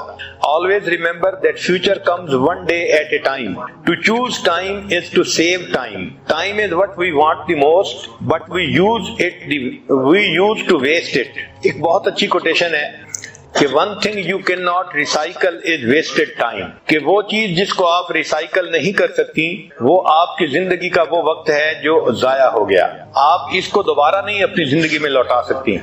always remember that future comes one day at a time۔ to choose time is to save time۔ time is what we want the most but we use to waste it۔ ایک بہت اچھی کوٹیشن ہے کہ one thing you cannot recycle is wasted time۔ کہ وہ چیز جس کو آپ ریسائیکل نہیں کر سکتی وہ آپ کی زندگی کا وہ وقت ہے جو ضائع ہو گیا، آپ اس کو دوبارہ نہیں اپنی زندگی میں لوٹا سکتی۔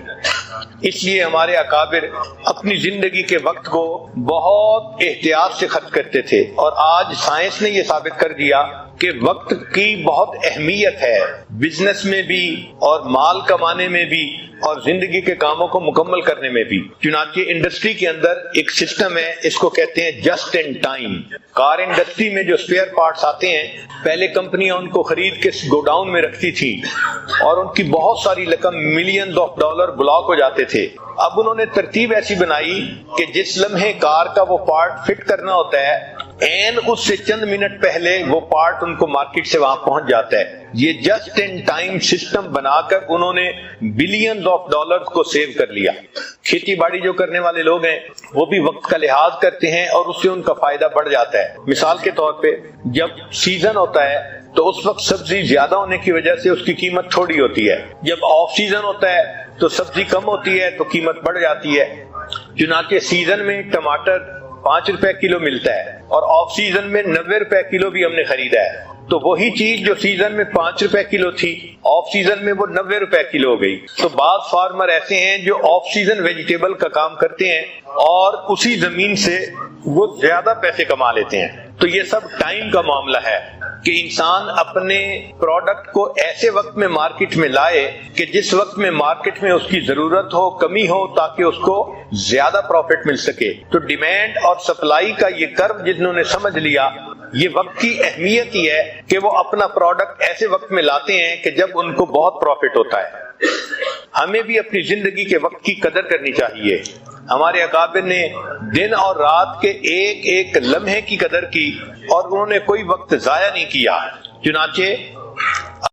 اس لیے ہمارے اکابر اپنی زندگی کے وقت کو بہت احتیاط سے خرچ کرتے تھے، اور آج سائنس نے یہ ثابت کر دیا کہ وقت کی بہت اہمیت ہے، بزنس میں بھی اور مال کمانے میں بھی اور زندگی کے کاموں کو مکمل کرنے میں بھی۔ چنانچہ انڈسٹری کے اندر ایک سسٹم ہے، اس کو کہتے ہیں just in time. Car industry میں جو اسپیئر پارٹس آتے ہیں، پہلے کمپنیاں ان کو خرید کے گوڈاؤن میں رکھتی تھی اور ان کی بہت ساری رقم ملینز آف ڈالر بلاک ہو جاتے تھے. اب انہوں نے ترتیب ایسی بنائی کہ جس لمحے کار کا وہ پارٹ فٹ کرنا ہوتا ہے این اس سے چند منٹ پہلے وہ پارٹ ان کو مارکیٹ سے وہاں پہنچ جاتا ہے. یہ جسٹ ان ٹائم سسٹم بنا کر انہوں نے بلینز آف ڈالرز کو سیو کر لیا. کھیتی باڑی جو کرنے والے لوگ ہیں وہ بھی وقت کا لحاظ کرتے ہیں اور اس سے ان کا فائدہ بڑھ جاتا ہے. مثال کے طور پہ جب سیزن ہوتا ہے تو اس وقت سبزی زیادہ ہونے کی وجہ سے اس کی قیمت تھوڑی ہوتی ہے. جب آف سیزن ہوتا ہے تو سبزی کم ہوتی ہے تو قیمت بڑھ جاتی ہے. چنانچہ سیزن میں ٹماٹر 5 روپے کلو ملتا ہے اور آف سیزن میں 90 روپے کلو بھی ہم نے خریدا ہے. تو وہی چیز جو سیزن میں 5 روپے کلو تھی آف سیزن میں وہ 90 روپے کلو ہو گئی. تو بعض فارمر ایسے ہیں جو آف سیزن ویجیٹیبل کا کام کرتے ہیں اور اسی زمین سے وہ زیادہ پیسے کما لیتے ہیں. تو یہ سب ٹائم کا معاملہ ہے کہ انسان اپنے پروڈکٹ کو ایسے وقت میں مارکیٹ میں لائے کہ جس وقت میں مارکیٹ میں اس کی ضرورت ہو، کمی ہو، تاکہ اس کو زیادہ پروفٹ مل سکے. تو ڈیمانڈ اور سپلائی کا یہ کرو جنہوں نے سمجھ لیا، یہ وقت کی اہمیت ہی ہے کہ وہ اپنا پروڈکٹ ایسے وقت میں لاتے ہیں کہ جب ان کو بہت پروفٹ ہوتا ہے. ہمیں بھی اپنی زندگی کے وقت کی قدر کرنی چاہیے. ہمارے اکابر نے دن اور رات کے ایک ایک لمحے کی قدر کی اور انہوں نے کوئی وقت ضائع نہیں کیا. چنانچہ